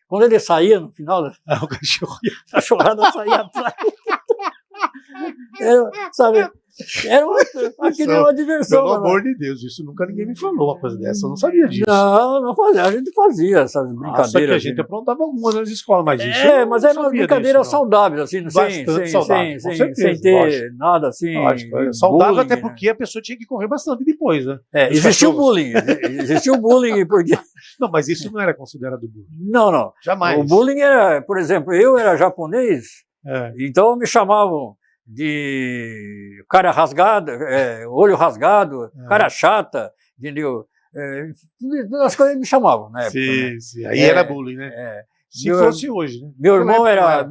Quando ele saía no final, O cachorro. a cachorrada saía atrás. Sabe? Era uma diversão. Pelo amor de Deus, isso nunca ninguém me falou uma coisa dessa, eu não sabia disso. Não fazia, a gente fazia essas brincadeiras. Só que a gente aprontava algumas nas escolas, mas isso mas era uma brincadeira saudável, assim, sem ter nada assim. Lógico, saudável até porque a pessoa tinha que correr bastante depois, né? Existia o bullying, porque... Não, mas isso não era considerado bullying. Não. Jamais. O bullying era, por exemplo, eu era japonês, então me chamavam de cara rasgado, olho rasgado, cara chata, entendeu? Todas as coisas me chamavam na época. Sim. Aí era bullying, né? Se fosse hoje, né? Meu irmão era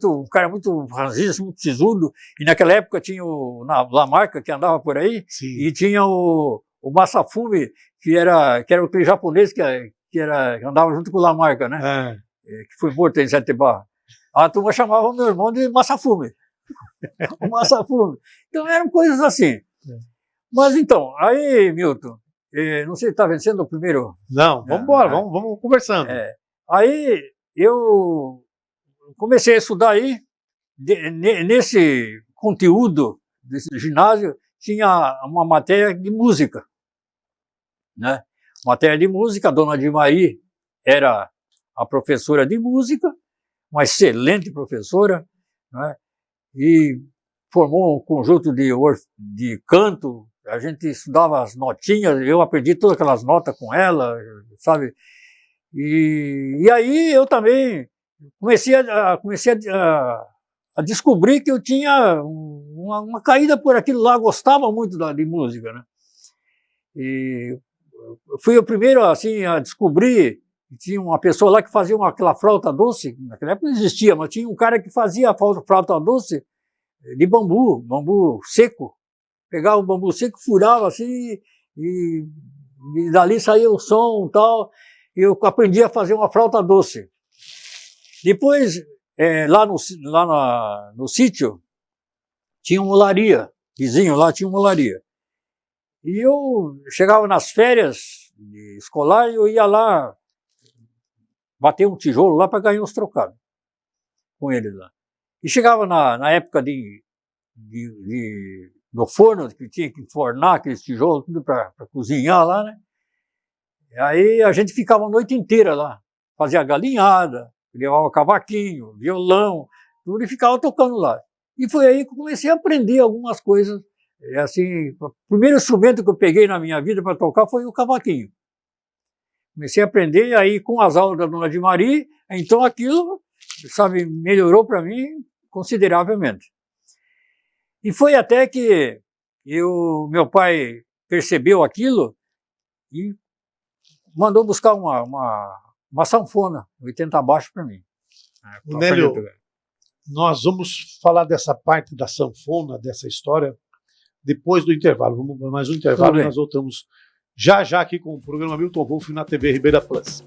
um cara muito ranzinho, muito sisudo, e naquela época tinha o Lamarca, que andava por aí, e tinha o Masafumi, que era aquele japonês que andava junto com o Lamarca, né? Que foi morto em Sete Barra. A turma chamava meu irmão de Masafumi. O Masafumi. Então eram coisas assim. Mas então, aí, Milton, não sei se está vencendo o primeiro. Não, vamos embora, vamos conversando. Aí eu comecei a estudar aí, nesse conteúdo desse ginásio, tinha uma matéria de música, né? Matéria de música, a dona Dimari era a professora de música, uma excelente professora, né? E formou um conjunto de canto, a gente estudava as notinhas, eu aprendi todas aquelas notas com ela, sabe? E aí eu também comecei a descobrir que eu tinha uma caída por aquilo lá, gostava muito de música, né? E fui o primeiro assim, a descobrir. Tinha uma pessoa lá que fazia aquela flauta doce, naquela época não existia, mas tinha um cara que fazia a flauta doce de bambu seco. Pegava o bambu seco, furava assim, e dali saía o som e tal. E eu aprendi a fazer uma flauta doce. Depois, lá no sítio, tinha uma olaria, vizinho lá tinha uma olaria. E eu chegava nas férias escolar e eu ia lá bater um tijolo lá para ganhar uns trocados com eles lá. E chegava na época do forno, que tinha que fornar aqueles tijolos, tudo para cozinhar lá, né? Aí a gente ficava a noite inteira lá, fazia galinhada, levava cavaquinho, violão, tudo, e ficava tocando lá. E foi aí que eu comecei a aprender algumas coisas. Assim, o primeiro instrumento que eu peguei na minha vida para tocar foi o cavaquinho. Comecei a aprender, aí com as aulas da dona Dimari, então aquilo, sabe, melhorou para mim consideravelmente. E foi até que meu pai percebeu aquilo e mandou buscar uma sanfona, 80 abaixo para mim. Nélio, nós vamos falar dessa parte da sanfona, dessa história, depois do intervalo. Vamos para mais um intervalo e nós voltamos já aqui com o programa Milton Wolff na TV Ribeira Plus.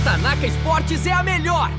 Tanaka Esportes é a melhor!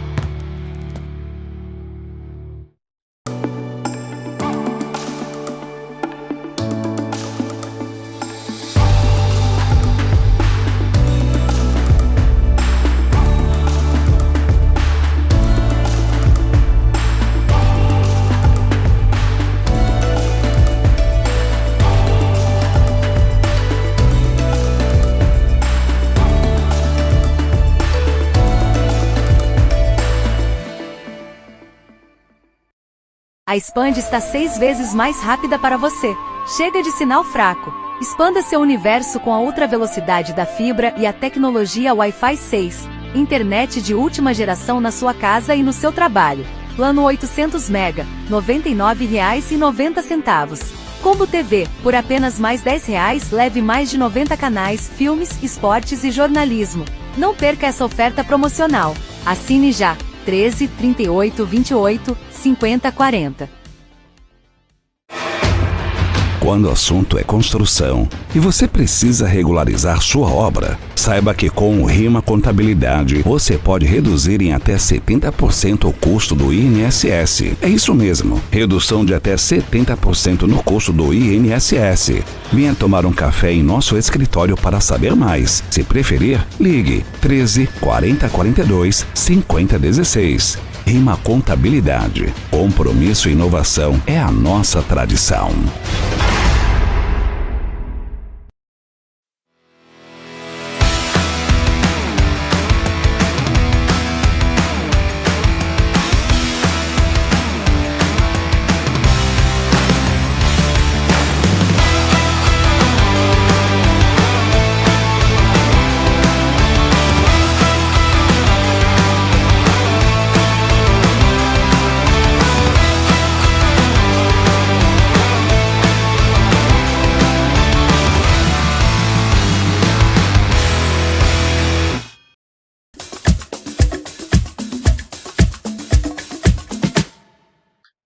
A Expand está 6 vezes mais rápida para você. Chega de sinal fraco. Expanda seu universo com a ultra velocidade da fibra e a tecnologia Wi-Fi 6. Internet de última geração na sua casa e no seu trabalho. Plano 800 MB, R$ 99,90. Combo TV, por apenas mais R$ 10, leve mais de 90 canais, filmes, esportes e jornalismo. Não perca essa oferta promocional. Assine já. 13 38 28 50 40. Quando o assunto é construção e você precisa regularizar sua obra, saiba que com o Rima Contabilidade você pode reduzir em até 70% o custo do INSS. É isso mesmo, redução de até 70% no custo do INSS. Venha tomar um café em nosso escritório para saber mais. Se preferir, ligue 13 40 42 50 16. Rima Contabilidade. Compromisso e inovação é a nossa tradição.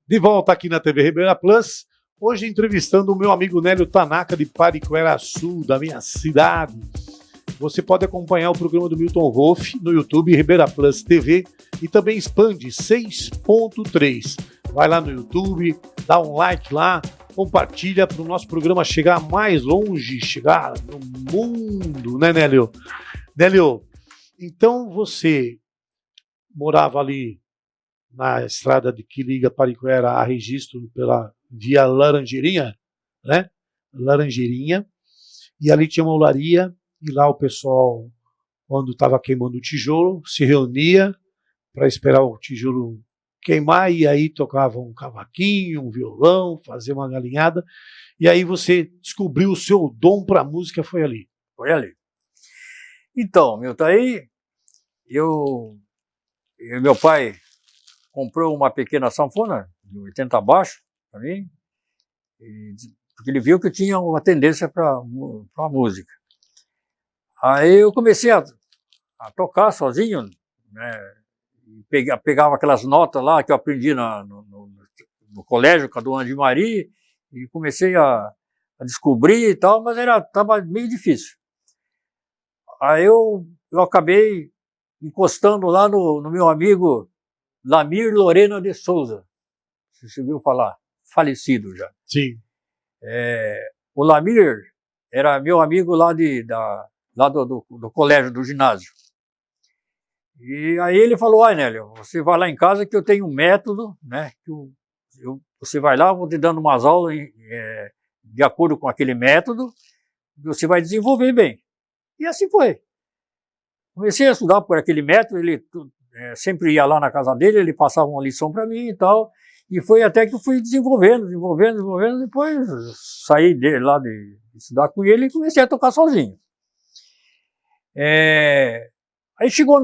De volta aqui na TV Ribeira Plus, hoje entrevistando o meu amigo Nélio Tanaka de Pariquera-Sul, da minha cidade. Você pode acompanhar o programa do Milton Wolff no YouTube Ribeira Plus TV e também Expand 6.3. Vai lá no YouTube, dá um like lá, compartilha para o nosso programa chegar mais longe, chegar no mundo, né, Nélio? Nélio, então você morava ali na estrada que liga Pariquera a Registro pela via Laranjeirinha, né? Laranjeirinha, e ali tinha uma olaria, e lá o pessoal, quando estava queimando o tijolo, se reunia para esperar o tijolo queimar, e aí tocava um cavaquinho, um violão, fazia uma galinhada, e aí você descobriu o seu dom para a música, foi ali. Foi ali. Então, Milton, aí meu pai comprou uma pequena sanfona, de 80 abaixo, para mim, porque ele viu que eu tinha uma tendência para a música. Aí eu comecei a tocar sozinho, né, pegava aquelas notas lá que eu aprendi no colégio com a Dona de Maria, e comecei a descobrir e tal, mas estava meio difícil. Aí eu acabei encostando lá no meu amigo Lamir Lorena de Souza, você ouviu falar? Falecido já. Sim. O Lamir era meu amigo lá do colégio, do ginásio. E aí ele falou, Nélio, você vai lá em casa que eu tenho um método, né? Você vai lá, eu vou te dando umas aulas de acordo com aquele método, e você vai desenvolver bem. E assim foi. Comecei a estudar por aquele método, ele sempre ia lá na casa dele, ele passava uma lição para mim e tal, e foi até que eu fui desenvolvendo, depois saí lá de estudar com ele e comecei a tocar sozinho. Aí chegou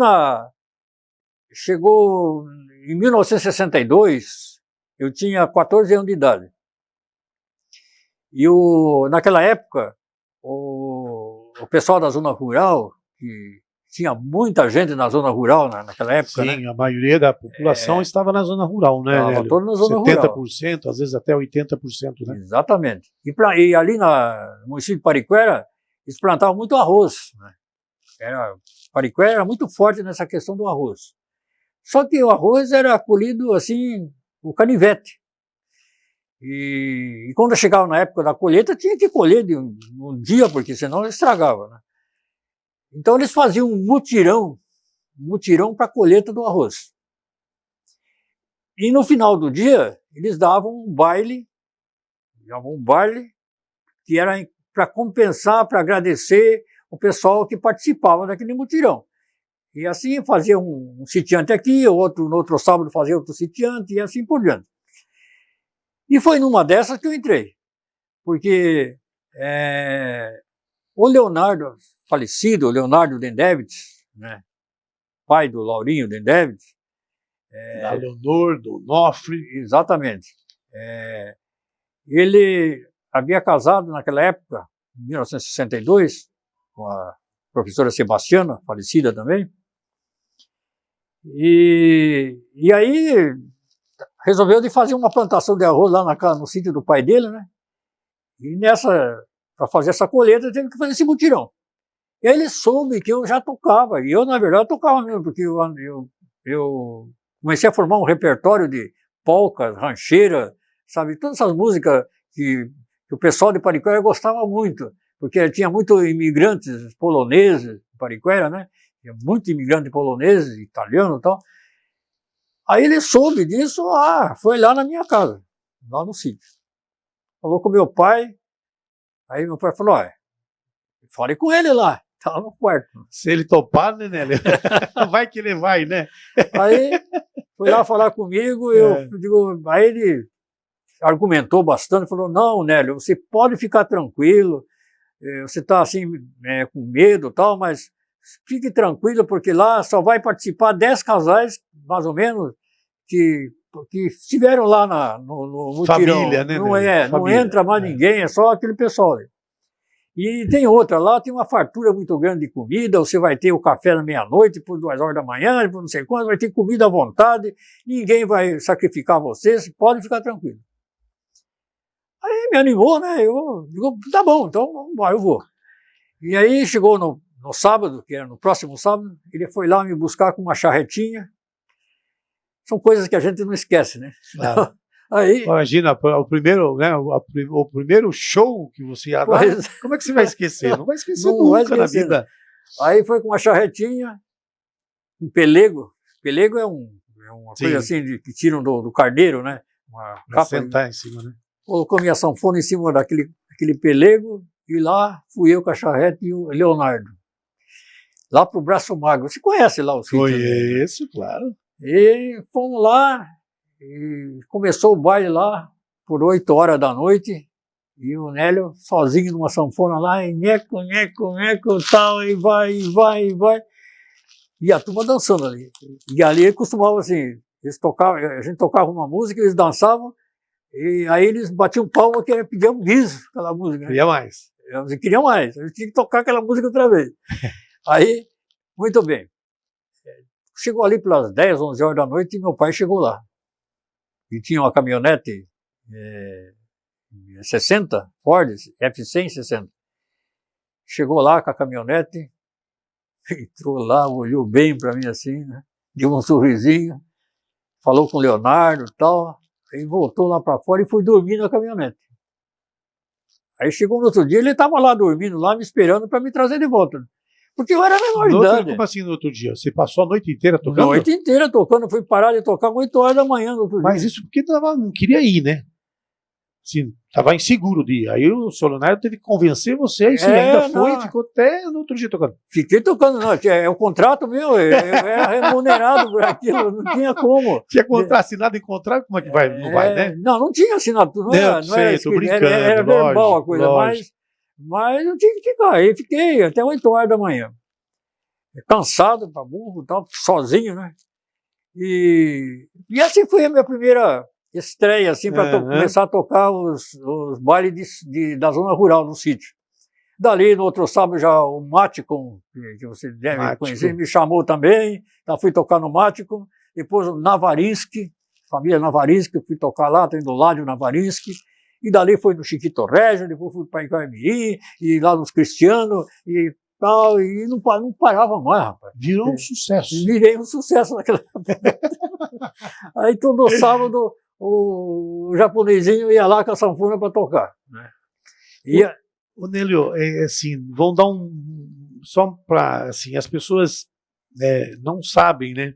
em 1962, eu tinha 14 anos de idade, e naquela época, o pessoal da zona rural, que tinha muita gente na zona rural naquela época. Sim, né? A maioria da população estava na zona rural, né? Estava toda na zona 70%, às vezes até 80%, né? Exatamente. E ali no município de Pariquera, eles plantavam muito arroz. Né? Pariquera era muito forte nessa questão do arroz. Só que o arroz era colhido assim, o canivete. E quando chegava na época da colheita, tinha que colher de um dia, porque senão estragava, né? Então eles faziam um mutirão para a colheita do arroz. E no final do dia, eles davam um baile que era para compensar, para agradecer o pessoal que participava daquele mutirão. E assim fazia um sitiante aqui, no outro sábado fazia outro sitiante, e assim por diante. E foi numa dessas que eu entrei, porque o Leonardo, falecido, o Leonardo Dendevites, né, pai do Laurinho Dendevites, Da Leonor, do Onofre. exatamente, ele havia casado naquela época, em 1962, com a professora Sebastiana, falecida também, e aí resolveu de fazer uma plantação de arroz lá no sítio do pai dele, né? E para fazer essa colheita, teve que fazer esse mutirão. E aí ele soube que eu já tocava, e eu, na verdade, tocava mesmo, porque eu comecei a formar um repertório de polcas, rancheira, sabe, todas essas músicas que o pessoal de Pariquera gostava muito, porque tinha muitos imigrantes poloneses em Pariquera, né? Tinha muito imigrante polonês, italiano e tal. Aí ele soube disso, foi lá na minha casa, lá no sítio. Falou com meu pai, aí meu pai falou, falei com ele lá, estava no quarto. Se ele topar, né, Nélio? Vai que ele vai, né? Aí foi lá falar comigo, aí ele argumentou bastante, falou, não, Nélio, você pode ficar tranquilo, você está assim, com medo e tal, mas fique tranquilo, porque lá só vai participar 10 casais, mais ou menos, que estiveram lá no mutirão. Família, né? Não entra mais ninguém, é só aquele pessoal. E tem outra, lá tem uma fartura muito grande de comida, você vai ter o café na meia-noite, por 2 horas da manhã, por não sei quando, vai ter comida à vontade, ninguém vai sacrificar você pode ficar tranquilo. Aí me animou, né? Eu digo, tá bom, então eu vou. E aí chegou no sábado, que era no próximo sábado, ele foi lá me buscar com uma charretinha. São coisas que a gente não esquece, né? Claro. Aí, imagina, o primeiro, né, o primeiro show que você ia dar, como é que você vai esquecer? Não vai esquecer nunca na vida. Aí foi com uma charretinha, um pelego. Pelego é uma coisa assim que tiram do carneiro, né? Uma capa sentar em cima, né? Colocou minha sanfona em cima daquele pelego, e lá fui eu com a charrete e o Leonardo. Lá pro Braço Magro. Você conhece lá o sítio? Conheço, claro. E fomos lá, e começou o baile lá, por 8 horas da noite, e o Nélio sozinho numa sanfona lá, e neco, tal, e vai. E a turma dançando ali. E ali ele costumava assim, a gente tocava uma música, eles dançavam, e aí eles batiam palma, que pediam bis aquela música. Queria mais. Eles queriam mais, eles tinham que tocar aquela música outra vez. Aí, muito bem. Chegou ali pelas 10, 11 horas da noite e meu pai chegou lá. E tinha uma caminhonete 60, Ford, F100 60. Chegou lá com a caminhonete, entrou lá, olhou bem para mim assim, né? Deu um sorrisinho, falou com o Leonardo e tal, aí voltou lá para fora e foi dormir na caminhonete. Aí chegou no outro dia, ele estava lá dormindo, lá me esperando para me trazer de volta. Porque eu era menor de idade. Como assim no outro dia? Você passou a noite inteira tocando? A noite inteira tocando, fui parar de tocar 8 horas da manhã no outro dia. Mas isso porque não queria ir, né? Assim, estava inseguro de ir. Aí o seu Leonardo teve que convencer você, aí você ainda foi e ficou até no outro dia tocando. Fiquei tocando, não. É o contrato meu, eu era remunerado por aquilo, não tinha como. Tinha contrato assinado em contrato, como é que vai? Não vai, né? Não tinha assinatura, não era tô brincando, era verbal a coisa, mas eu tinha que ficar. Aí fiquei até 8 horas da manhã. Cansado pra burro, tal, sozinho, né? E assim foi a minha primeira estreia, assim, para começar a tocar os bailes da zona rural, no sítio. Dali, no outro sábado, já o Mático, que você deve conhecer, me chamou também, então fui tocar no Mático. Depois o Navarinsky, família Navarinsky, fui tocar lá, tem do Ládio Navarinsky. E dali foi no Chiquito Régio, depois fui para Icamirim, e lá nos Cristiano, e tal, e não parava mais, rapaz. Virou um sucesso. Virei um sucesso naquela época. Aí todo sábado o japonesinho ia lá com a sanfona para tocar. Né? O Nélio, assim, vão dar só para, assim, as pessoas não sabem, né?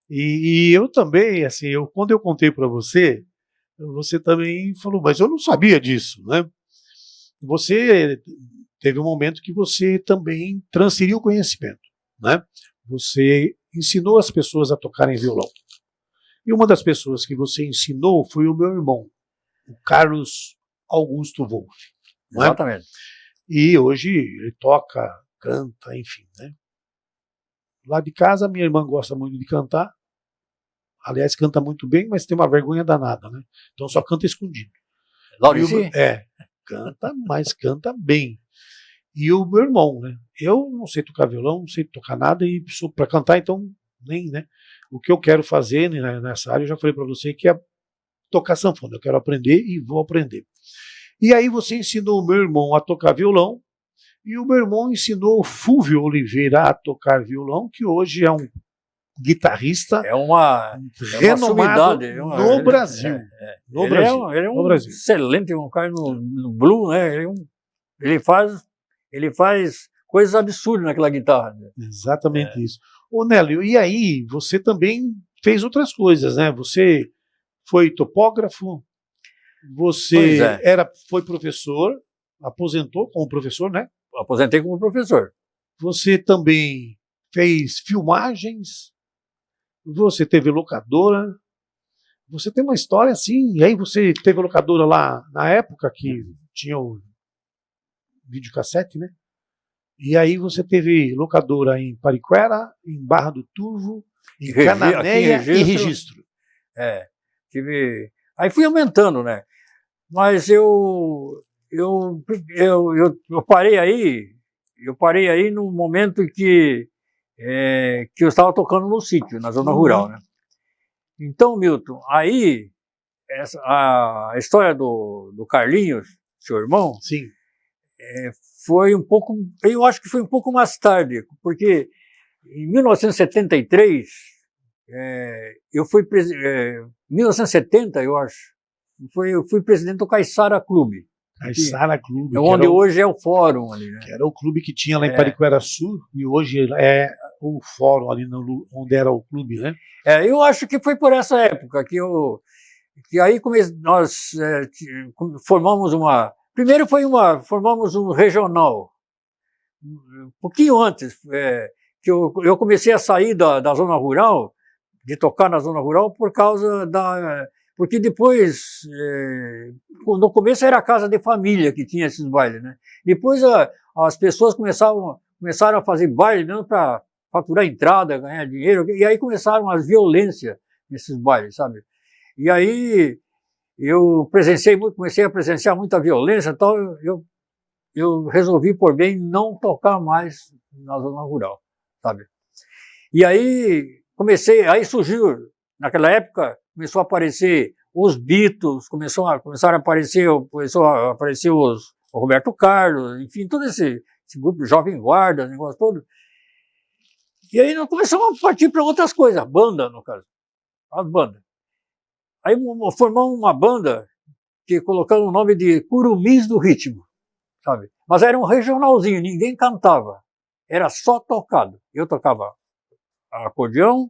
E eu também, assim, quando eu contei para você também falou, mas eu não sabia disso, né? Você teve um momento que você também transferiu o conhecimento, né? Você ensinou as pessoas a tocarem violão. E uma das pessoas que você ensinou foi o meu irmão, o Carlos Augusto Wolff. Não é? Exatamente. E hoje ele toca, canta, enfim, né? Lá de casa, minha irmã gosta muito de cantar. Aliás, canta muito bem, mas tem uma vergonha danada, né? Então só canta escondido. Laurici? Canta, mas canta bem. E o meu irmão, né? Eu não sei tocar violão, não sei tocar nada, e sou para cantar, então nem, né? O que eu quero fazer nessa área, eu já falei para você, que é tocar sanfona. Eu quero aprender e vou aprender. E aí você ensinou o meu irmão a tocar violão, e o meu irmão ensinou o Fúvio Oliveira a tocar violão, que hoje é um guitarrista renomado no Brasil. No Brasil. Ele é um Brasil. excelente, um cara no blues, né? Ele faz coisas absurdas naquela guitarra. Né? Exatamente isso. Ô Nélio, e aí você também fez outras coisas, né? Você foi topógrafo, você foi professor, aposentou como professor, né? Aposentei como professor. Você também fez filmagens, você teve locadora, você tem uma história assim, e aí você teve locadora lá na época que tinha o videocassete, né? E aí você teve locadora em Pariquera, em Barra do Turvo, em Cananéia e Registro. Aí fui aumentando, né? Mas eu parei aí no momento que eu estava tocando no sítio, na zona rural, né? Então, Milton, aí a história do Carlinhos, seu irmão, sim, foi um pouco, eu acho que foi um pouco mais tarde, porque em 1973, eu fui 1970, eu acho, eu fui presidente do Caiçara Clube. Caiçara Clube. Onde hoje é o fórum ali, né? Que era o clube que tinha lá em Pariquera Sul, e hoje é o fórum ali onde era o clube, né? Eu acho que foi por essa época que aí nós formamos primeiro formamos um regional. Um pouquinho antes, que eu comecei a sair da zona rural, de tocar na zona rural, por causa porque depois, no começo era a casa de família que tinha esses bailes, né? Depois as pessoas começaram a fazer baile mesmo para faturar entrada, ganhar dinheiro, e aí começaram as violências nesses bailes, sabe? E aí eu comecei a presenciar muita violência, então eu resolvi por bem não tocar mais na zona rural, sabe? E aí surgiu, naquela época, começou a aparecer os Beatles, começaram a aparecer o Roberto Carlos, enfim, todo esse grupo Jovem Guarda, negócio todo. E aí nós começamos a partir para outras coisas, banda, no caso, as bandas. Aí formamos uma banda que colocamos o nome de Curumins do Ritmo, sabe? Mas era um regionalzinho, ninguém cantava, era só tocado. Eu tocava acordeão,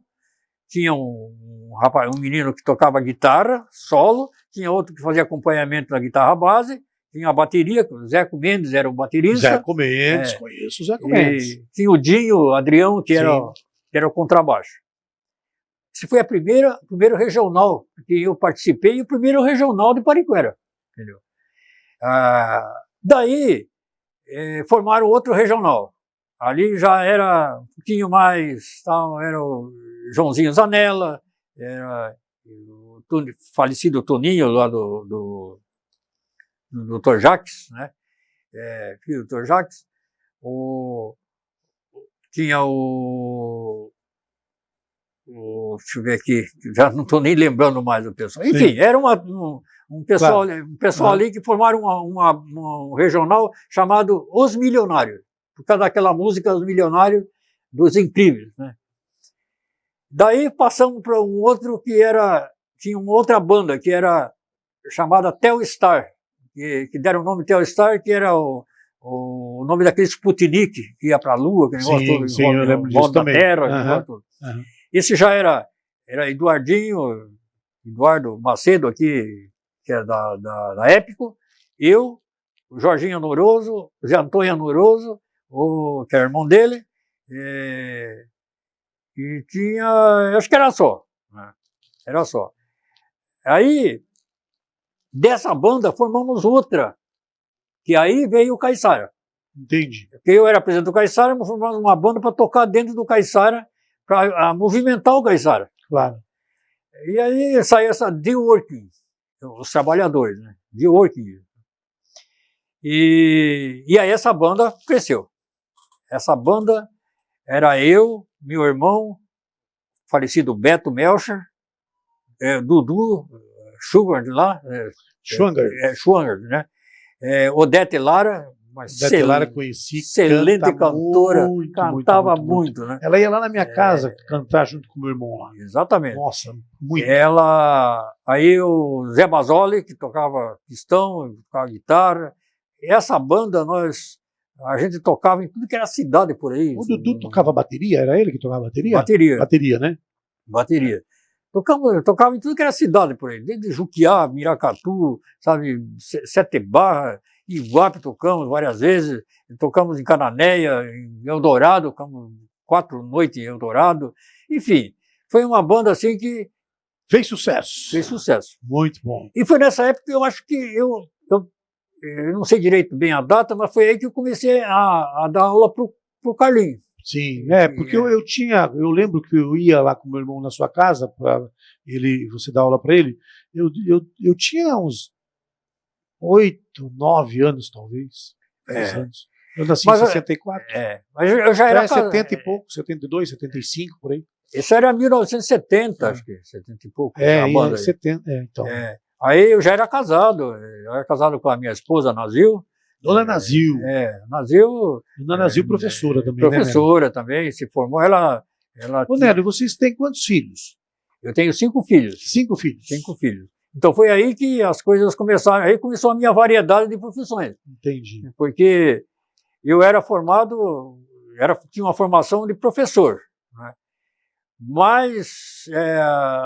tinha um menino que tocava guitarra, solo, tinha outro que fazia acompanhamento na guitarra base, tinha a bateria, o Zeco Mendes era o baterista. Zeco Mendes, conheço o Zeco Mendes. Tinha o Dinho, o Adrião, que era o contrabaixo. Esse foi o primeiro regional que eu participei, e o primeiro regional de Pariquera, entendeu? Daí, formaram outro regional. Ali já era um pouquinho mais, era o Joãozinho Zanella, era o falecido Toninho lá do Dr. Jacques, né? Filho do Dr. Jacques. Tinha deixa eu ver aqui, já não estou nem lembrando mais do pessoal. Enfim, era um pessoal, claro, um pessoal ali que formaram um regional chamado Os Milionários, por causa daquela música Os Milionários dos Incríveis, né? Daí passamos para um outro tinha uma outra banda que era chamada Telstar, que deram o nome Telstar, que era o nome daquele Sputnik que ia para a Lua, que negócio todo, sim, eu lembro disso da também. Terra, Esse já era Eduardo Macedo aqui, que é da Épico, eu, o Jorginho Anoroso, o Zé Antônio Anoroso, que é irmão dele, e tinha, acho que era só. Aí, Dessa banda formamos outra, que aí veio o Caiçara. Entendi. Porque eu era presidente do Caiçara, formamos uma banda para tocar dentro do Caiçara, para movimentar o Caiçara. Claro. E aí saiu essa The Working, os trabalhadores, né? The Working. E aí essa banda cresceu. Essa banda era eu, meu irmão, falecido Beto Melcher, Dudu Schwanger lá, Schwanger, né? Odete Lara, uma Lara conheci, excelente cantora, muito, cantava muito, né? Ela ia lá na minha casa cantar junto com o meu irmão lá. Exatamente. Nossa, muito. Aí o Zé Basoli, que tocava pistão, tocava guitarra. Essa banda, a gente tocava em tudo que era cidade por aí. O Dudu tocava bateria? Era ele que tocava bateria? Bateria. Bateria, né? Bateria. Tocava em tudo que era cidade por aí, desde Juquiá, Miracatu, sabe, Sete Barra, Iguape tocamos várias vezes, tocamos em Cananéia, em Eldorado, tocamos 4 noites em Eldorado, enfim, foi uma banda assim que... Fez sucesso. Fez sucesso. Muito bom. E foi nessa época que eu acho que eu não sei direito bem a data, mas foi aí que eu comecei a dar aula pro Carlinho. Sim, porque eu lembro que eu ia lá com meu irmão na sua casa para você dar aula para ele. Eu tinha uns 8, 9 anos, talvez. 10 anos. Eu nasci em 64. Mas eu já era 70 e pouco, 72, 75, por aí. Isso era 1970, acho que, 70 e pouco. Em 70, então. Aí eu já era casado com a minha esposa, Nazil. Dona Nazil. Nazil. Dona Nazil, professora também. Professora, né, também, se formou. Ô, Nélio, vocês têm quantos filhos? Eu tenho 5 filhos. 5 filhos? 5 filhos. Então foi aí que as coisas começaram, aí começou a minha variedade de profissões. Entendi. Porque eu era formado, tinha uma formação de professor, né? Mas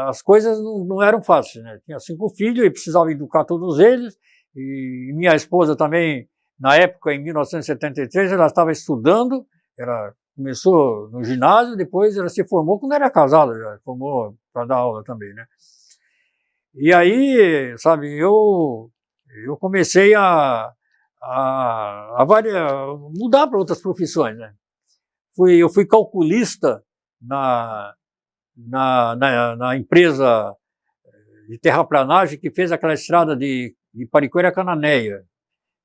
as coisas não eram fáceis, né? Tinha 5 filhos e precisava educar todos eles, e minha esposa também, na época, em 1973, ela estava estudando, ela começou no ginásio, depois ela se formou quando era casada, já formou para dar aula também, né? E aí, sabe, eu comecei a mudar para outras profissões, né? Eu fui calculista na empresa de terraplanagem que fez aquela estrada de Pariquera a Cananéia,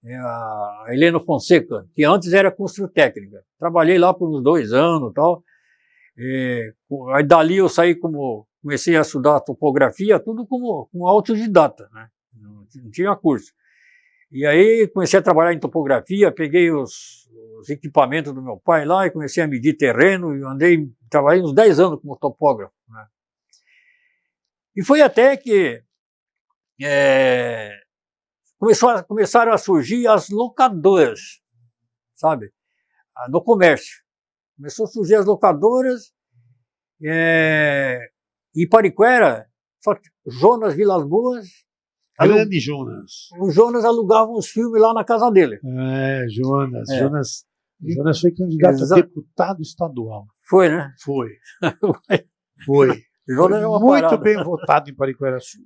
a Heleno Fonseca, que antes era Construtécnica. Trabalhei lá por uns 2 anos e tal. Aí dali eu comecei a estudar topografia, tudo como autodidata, né? Não tinha curso. E aí comecei a trabalhar em topografia, peguei os equipamentos do meu pai lá e comecei a medir terreno e trabalhei uns 10 anos como topógrafo, né? E foi até que começaram a surgir as locadoras, sabe, no comércio. Começou a surgir as locadoras, e Pariquera, só Jonas Vilas Boas. Grande Jonas. O Jonas alugava uns filmes lá na casa dele. Jonas foi candidato a deputado estadual. Foi, né? Foi. Jonas é uma muito parada. bem votado em Pariquera Sul.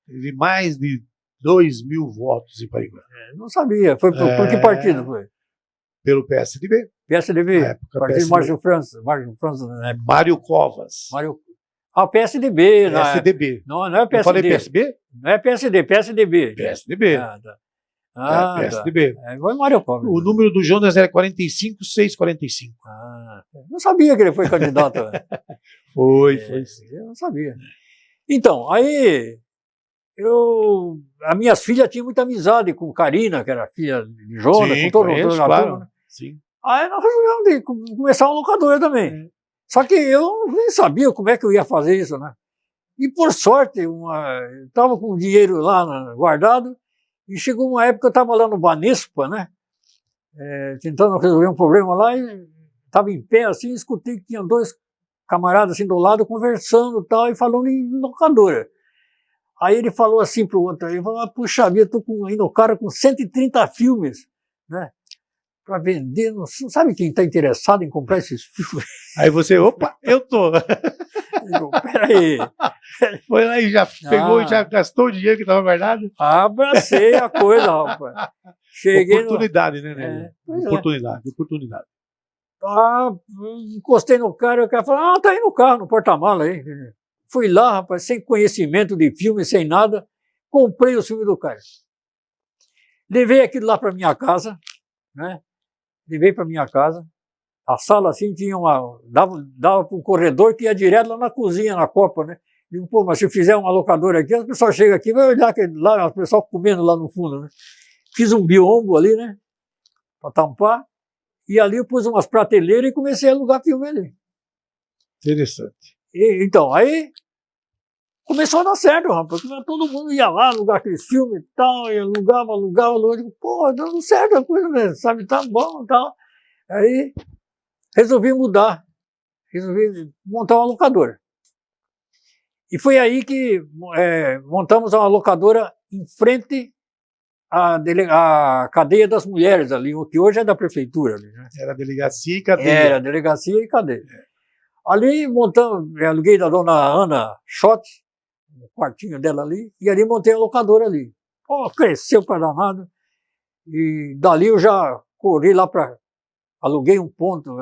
Teve mais de 2.000 votos em Pariquera. Não sabia. Foi por que partido foi? Pelo PSDB. PSDB. Na época, partido PSDB. Márcio França, na época. Mário Covas. O PSDB. PSDB. Não é PSDB. Eu falei PSB? Não é PSD, PSDB. PSDB. PSDB. Foi Mário Covas. O número do Jonas era 45645. Não sabia que ele foi candidato. Foi. Eu não sabia. Então, aí as minhas filhas tinham muita amizade com Karina, que era filha de Jonas, com todo mundo. Claro. Né? Sim. Aí nós resolvemos de começar uma locadora também. Só que eu nem sabia como é que eu ia fazer isso, né? E por sorte, eu estava com o dinheiro lá guardado, e chegou uma época que eu estava lá no Banespa, né? Tentando resolver um problema lá, e estava em pé assim, escutei que tinha 2 camaradas assim do lado conversando e tal, e falando em locadora. Aí ele falou assim pro outro, ele falou, puxa vida, estou indo no cara com 130 filmes, né? Para vender, não sabe quem está interessado em comprar esses filmes? Aí você, opa, eu tô. Digo, peraí, Foi lá e já pegou e já gastou o dinheiro que estava guardado? Abracei a coisa, rapaz. Cheguei oportunidade, né, Nélio? Oportunidade. Encostei no cara e o cara falou, tá aí no carro, no porta-mala aí. Fui lá, rapaz, sem conhecimento de filme, sem nada, comprei o filme do cara. Levei aquilo lá para minha casa, né? Levei para minha casa. A sala assim tinha dava para um corredor que ia direto lá na cozinha, na copa, né? Digo, pô, mas se eu fizer uma locadora aqui, o pessoal chega aqui, vai olhar lá, o pessoal comendo lá no fundo, né? Fiz um biombo ali, né? Para tampar. E ali eu pus umas prateleiras e comecei a alugar filme ali. Interessante. Então, aí começou a dar certo, rapaz. Todo mundo ia lá alugar aqueles filmes e tal, e alugava. Eu digo, pô, dando certo a coisa, né? Sabe, tá bom e tal. Aí resolvi mudar, resolvi montar uma locadora. E foi aí que montamos uma locadora em frente à cadeia das mulheres ali, o que hoje é da prefeitura. Ali, né? Era delegacia e cadeia. Era delegacia e cadeia. Ali montamos, aluguei da dona Ana Schott, o quartinho dela ali, e ali montei a locadora ali. Pô, cresceu para danado. E dali eu já corri lá para... Aluguei um ponto,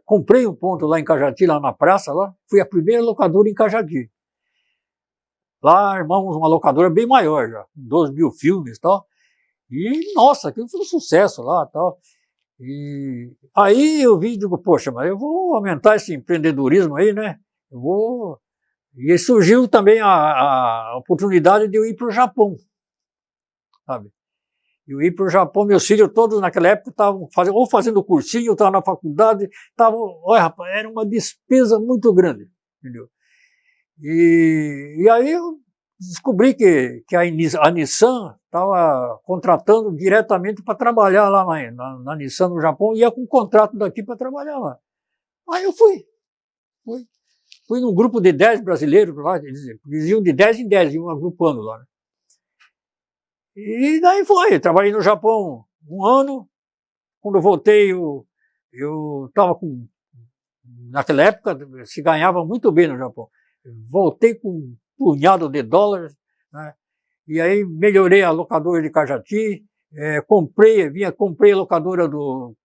comprei um ponto lá em Cajati, lá na praça, lá. Fui a primeira locadora em Cajati. Lá armamos uma locadora bem maior já, 12 mil filmes e tal. E, nossa, aquilo foi um sucesso lá e tal. E aí eu vi e digo, poxa, mas eu vou aumentar esse empreendedorismo aí, né? E surgiu também a oportunidade de eu ir para o Japão, sabe? Eu ir para o Japão, meus filhos todos naquela época estavam fazendo cursinho, estavam na faculdade, olha, rapaz, era uma despesa muito grande, entendeu? E aí eu descobri que a Nissan estava contratando diretamente para trabalhar lá na Nissan no Japão, ia com um contrato daqui para trabalhar lá. Aí eu fui num grupo de 10 brasileiros lá, eles iam de 10 em 10, iam agrupando lá, né? E daí foi, trabalhei no Japão um ano, quando eu voltei eu estava com, naquela época se ganhava muito bem no Japão, voltei com um punhado de dólares, né? E aí melhorei a locadora de Cajati, comprei a locadora do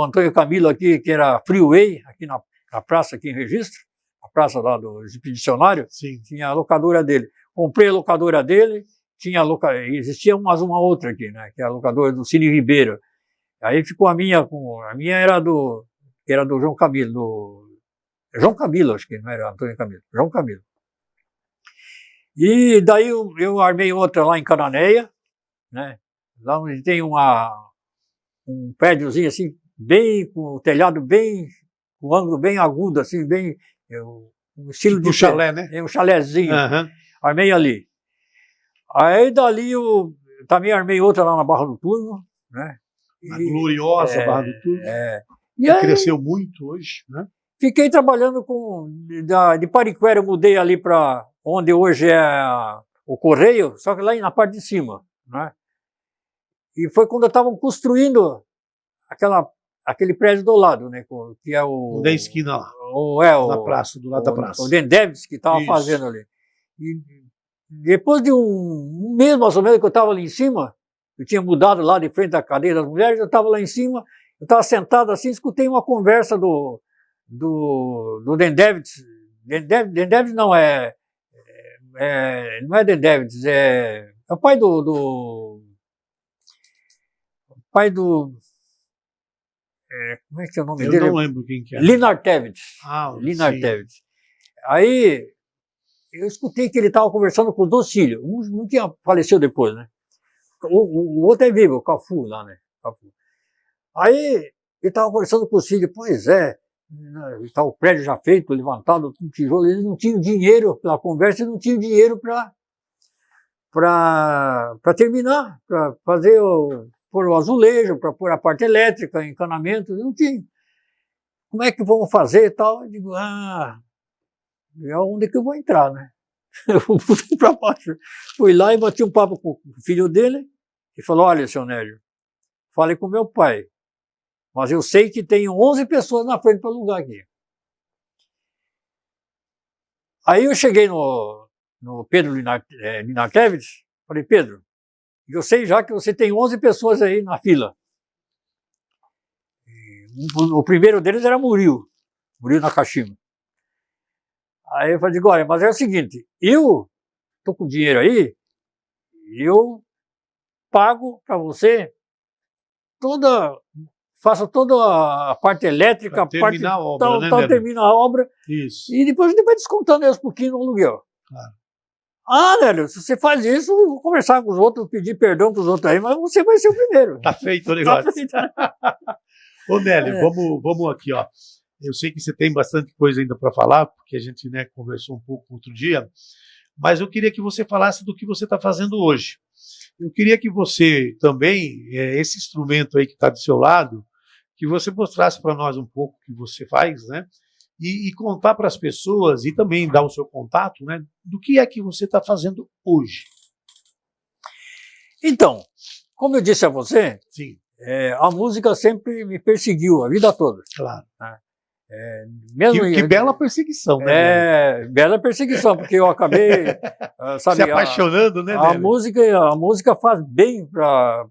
Antônio Camilo aqui, que era Freeway, aqui na praça, aqui em Registro, a praça lá do Expedicionário. Sim. Tinha a locadora dele. Comprei a locadora dele, existia uma outra aqui, né, que é a locadora do Cine Ribeiro. Aí ficou a minha era do João Camilo, João Camilo, acho que não era Antônio Camilo, João Camilo. E daí eu armei outra lá em Cananéia, né, lá onde tem um prédiozinho assim, bem, com o telhado bem, com um ângulo bem agudo, assim, bem, um estilo tipo de chalé, né? Um chalézinho. Uhum. Armei ali. Aí dali eu também armei outra lá na Barra do Turvo, né? Na gloriosa Barra do Turvo. E aí, cresceu muito hoje, né? Fiquei trabalhando de Pariquera, eu mudei ali para onde hoje é o Correio, só que lá na parte de cima, né? E foi quando estavam construindo aquele prédio do lado, né? Que é o... Da esquina lá. Na praça, do lado da praça. O Dendevs que estava fazendo ali. E depois de um mês, mais ou menos, que eu estava ali em cima, eu tinha mudado lá de frente da cadeia das mulheres, eu estava lá em cima, eu estava sentado assim, escutei uma conversa do Dendevs. Dendevs não não é Dendevs, é o pai do como é que é o nome dele? Eu não lembro quem que é. Linar Tevez. Linar Tevez. Aí eu escutei que ele estava conversando com 2 filhos. Um tinha faleceu depois, né? O outro é vivo, o Cafu lá, né? Cafu. Aí ele estava conversando com os filhos. Pois é, está o prédio já feito, levantado, com tijolo. Eles não tinham dinheiro pela conversa, não tinham dinheiro para terminar, para fazer pôr o azulejo, para pôr a parte elétrica, encanamento, não tinha. Como é que vamos fazer e tal? Eu digo, é onde que eu vou entrar, né? Eu fui para baixo. Fui lá e bati um papo com o filho dele e falou, olha, seu Nélio, falei com meu pai, mas eu sei que tem 11 pessoas na frente para alugar aqui. Aí eu cheguei no Pedro Linartevich, falei, Pedro, eu sei já que você tem 11 pessoas aí na fila. O primeiro deles era Murilo Nakashima. Aí eu falei, olha, mas é o seguinte, eu tô com dinheiro aí, eu pago para você faço toda a parte elétrica, terminar a obra, tal, né, tal, Nélio? termina a obra, Isso. e depois a gente vai descontando aí uns pouquinhos no aluguel. Claro. Ah, Nélio, se você faz isso, eu vou conversar com os outros, pedir perdão para os outros aí, mas você vai ser o primeiro. Tá feito o negócio. Tá feito. Ô, Nélio, vamos aqui, ó. Eu sei que você tem bastante coisa ainda para falar, porque a gente, né, conversou um pouco outro dia, mas eu queria que você falasse do que você está fazendo hoje. Eu queria que você também, esse instrumento aí que está do seu lado, que você mostrasse para nós um pouco o que você faz, né? E contar para as pessoas e também dar o seu contato, né? Do que é que você está fazendo hoje. Então, como eu disse a você, Sim, a música sempre me perseguiu a vida toda. claro. Mesmo Que bela perseguição, né? Nélio? Bela perseguição, porque eu acabei, sabe, Se apaixonando, né, a Nélio? música faz bem para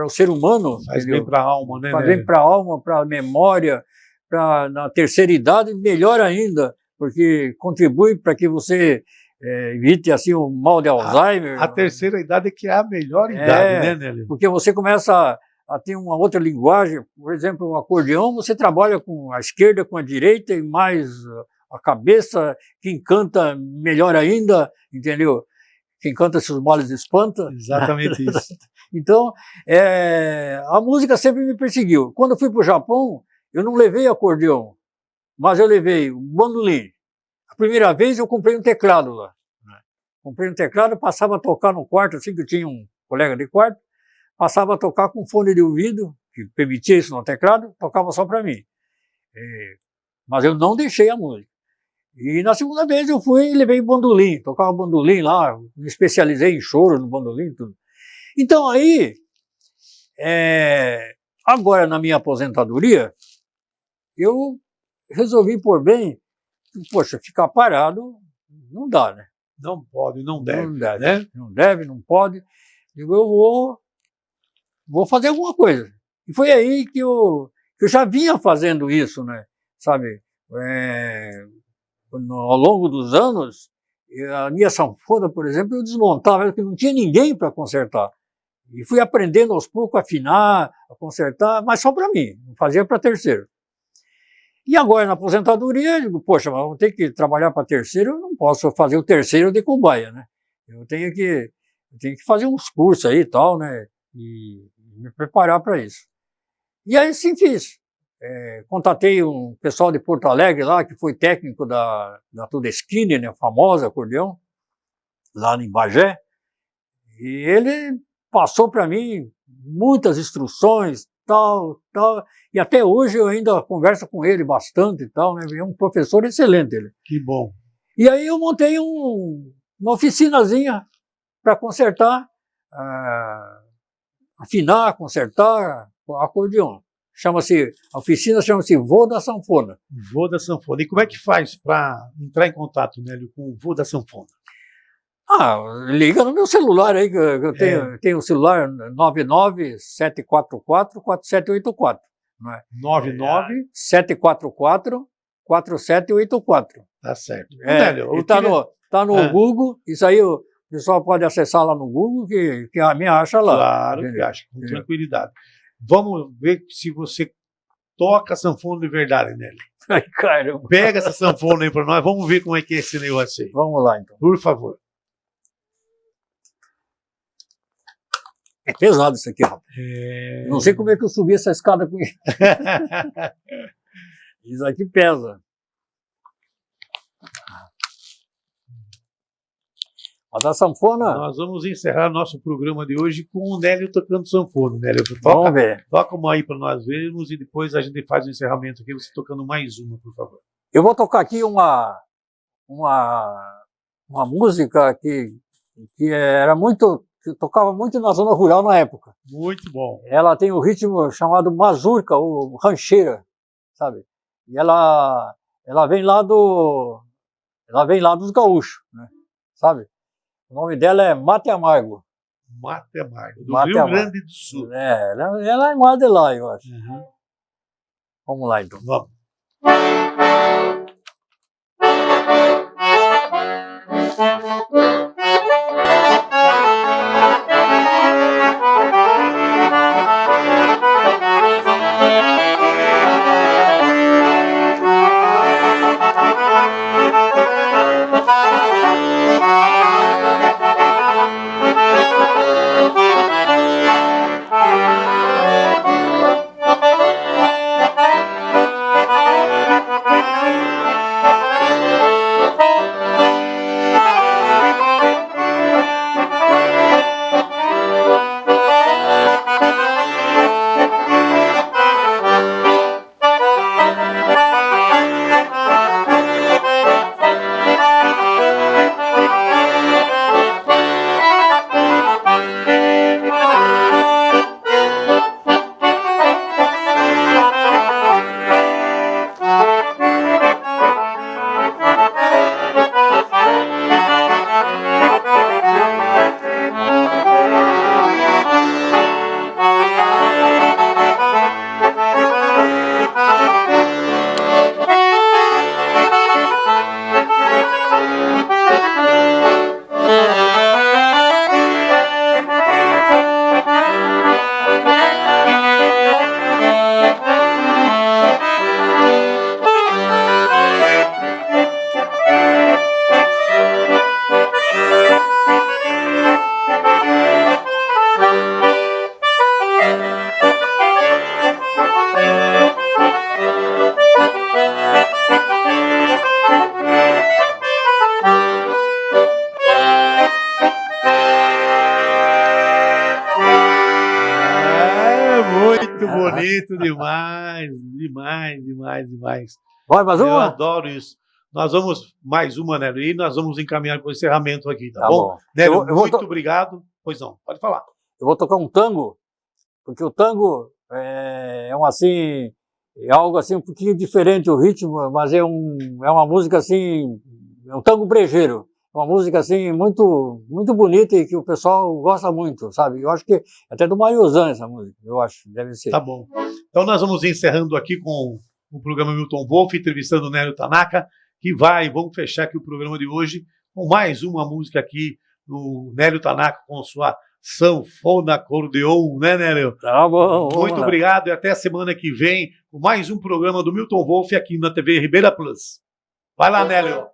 o ser humano. Faz entendeu? bem para a alma, né, Faz Nélio? bem para a alma, para a memória, na terceira idade, melhor ainda, porque contribui para que você evite assim, o mal de Alzheimer. A terceira idade é que é a melhor idade, né, Nélio? Porque você começa a ter uma outra linguagem, por exemplo, um acordeão, você trabalha com a esquerda, com a direita e mais a cabeça, quem canta melhor ainda, entendeu? Quem canta seus males espanta. Exatamente isso. Então, a música sempre me perseguiu. Quando eu fui para o Japão, eu não levei acordeão, mas eu levei um bandolim. A primeira vez eu comprei um teclado lá. Comprei um teclado, passava a tocar no quarto, assim que eu tinha um colega de quarto, passava a tocar com fone de ouvido, que permitia isso no teclado, tocava só para mim. Mas eu não deixei a música. E na segunda vez eu fui e levei bandolim, tocava bandolim lá, me especializei em choro no bandolim e tudo. Então aí, agora na minha aposentadoria, eu resolvi por bem, poxa, ficar parado não dá, né? Não pode, não deve. Não deve, né? Não deve, não pode. Digo, eu vou fazer alguma coisa. E foi aí que eu já vinha fazendo isso, né? Sabe? Ao longo dos anos, a minha sanfona, por exemplo, eu desmontava, porque não tinha ninguém para consertar. E fui aprendendo aos poucos a afinar, a consertar, mas só para mim, não fazia para terceiro. E agora, na aposentadoria, eu digo, poxa, mas eu vou ter que trabalhar para terceiro, eu não posso fazer o terceiro de cobaia, né? Eu tenho que fazer uns cursos aí e tal, né? E me preparar para isso. E aí sim fiz. Contatei um pessoal de Porto Alegre lá, que foi técnico da Tudeskine, né, famosa acordeão, lá em Bagé, e ele passou para mim muitas instruções, tal, e até hoje eu ainda converso com ele bastante e tal, né, é um professor excelente ele. Que bom. E aí eu montei uma oficinazinha para consertar, afinar, consertar acordeão. A oficina chama-se Vô da Sanfona. Vô da Sanfona. E como é que faz para entrar em contato, Nélio, com o Vô da Sanfona? Liga no meu celular aí, que eu tenho o celular 99-744-4784. Não é? 99-744-4784. Tá certo. Nélio, e tá no Google, isso aí o pessoal pode acessar lá no Google, que me acha lá. Claro que acha, com tranquilidade. Vamos ver se você toca sanfona de verdade, Nélio. Ai, caramba. Pega essa sanfona aí para nós, vamos ver como é que é esse negócio aí. Vamos lá, então. Por favor. É pesado isso aqui, rapaz. Não sei como é que eu subi essa escada com isso. Isso aqui pesa. Mas a sanfona... Nós vamos encerrar nosso programa de hoje com o Nélio tocando sanfona. Nélio, Vamos ver. Toca uma aí para nós vermos e depois a gente faz o encerramento aqui, você tocando mais uma, por favor. Eu vou tocar aqui uma música que era muito... que tocava muito na zona rural na época. Muito bom. Ela tem um ritmo chamado mazurca, ou rancheira, sabe? E ela vem lá dos gaúchos, né? sabe? O nome dela é Mate Amargo. Mate Amargo, do Mate Rio Amargo. Grande do Sul. Ela é mais de lá, eu acho. Uhum. Vamos lá, então. Vamos. Bonito demais, demais. Vai mais Eu uma? adoro isso. Nós vamos mais uma, Nélio, e nós vamos encaminhar para o encerramento aqui, tá Tá bom? bom. Nélio, Eu vou muito obrigado. Pois não, pode falar. Eu vou tocar um tango, porque o tango é assim, é algo assim um pouquinho diferente o ritmo, mas é uma música assim, é um tango brejeiro. Uma música assim muito bonita e que o pessoal gosta muito, sabe? Eu acho que até do Mariozan essa música, eu acho, deve ser. Tá bom. Então nós vamos encerrando aqui com o programa Milton Wolff, entrevistando o Nélio Tanaka, que vamos fechar aqui o programa de hoje com mais uma música aqui do Nélio Tanaka com sua sanfona acordeon, né, Nélio? Tá bom. Muito obrigado e até a semana que vem com mais um programa do Milton Wolff aqui na TV Ribeira Plus. Vai lá, Nélio.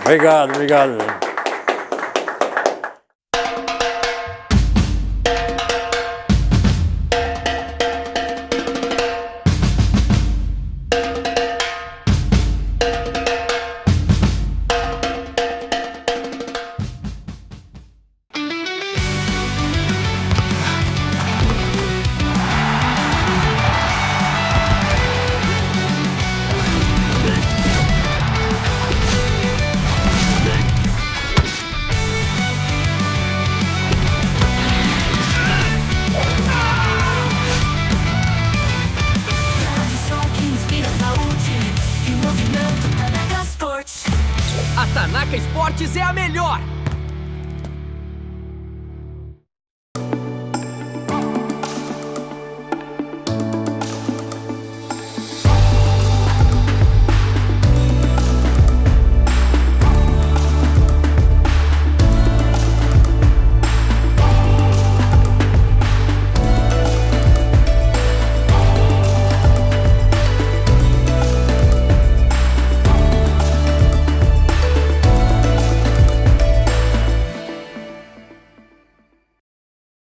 Obrigado.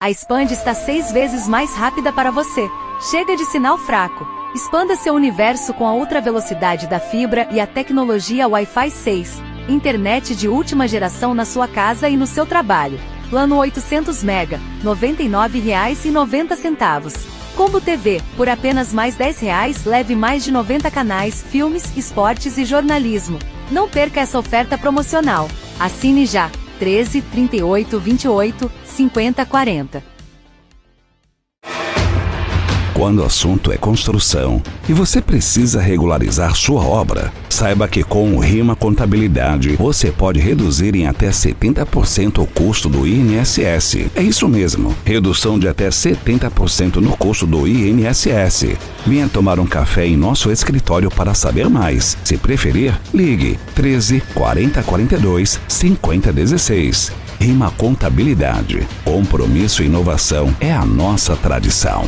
A Expand está 6 vezes mais rápida para você. Chega de sinal fraco. Expanda seu universo com a ultra velocidade da fibra e a tecnologia Wi-Fi 6. Internet de última geração na sua casa e no seu trabalho. Plano 800 MB, R$ 99,90. Combo TV, por apenas mais R$10, leve mais de 90 canais, filmes, esportes e jornalismo. Não perca essa oferta promocional. Assine já. 13 38 28 50 40. Quando o assunto é construção e você precisa regularizar sua obra, saiba que com o Rima Contabilidade você pode reduzir em até 70% o custo do INSS. É isso mesmo, redução de até 70% no custo do INSS. Venha tomar um café em nosso escritório para saber mais. Se preferir, ligue 13 40 42 50 16. Rima Contabilidade. Compromisso e inovação é a nossa tradição.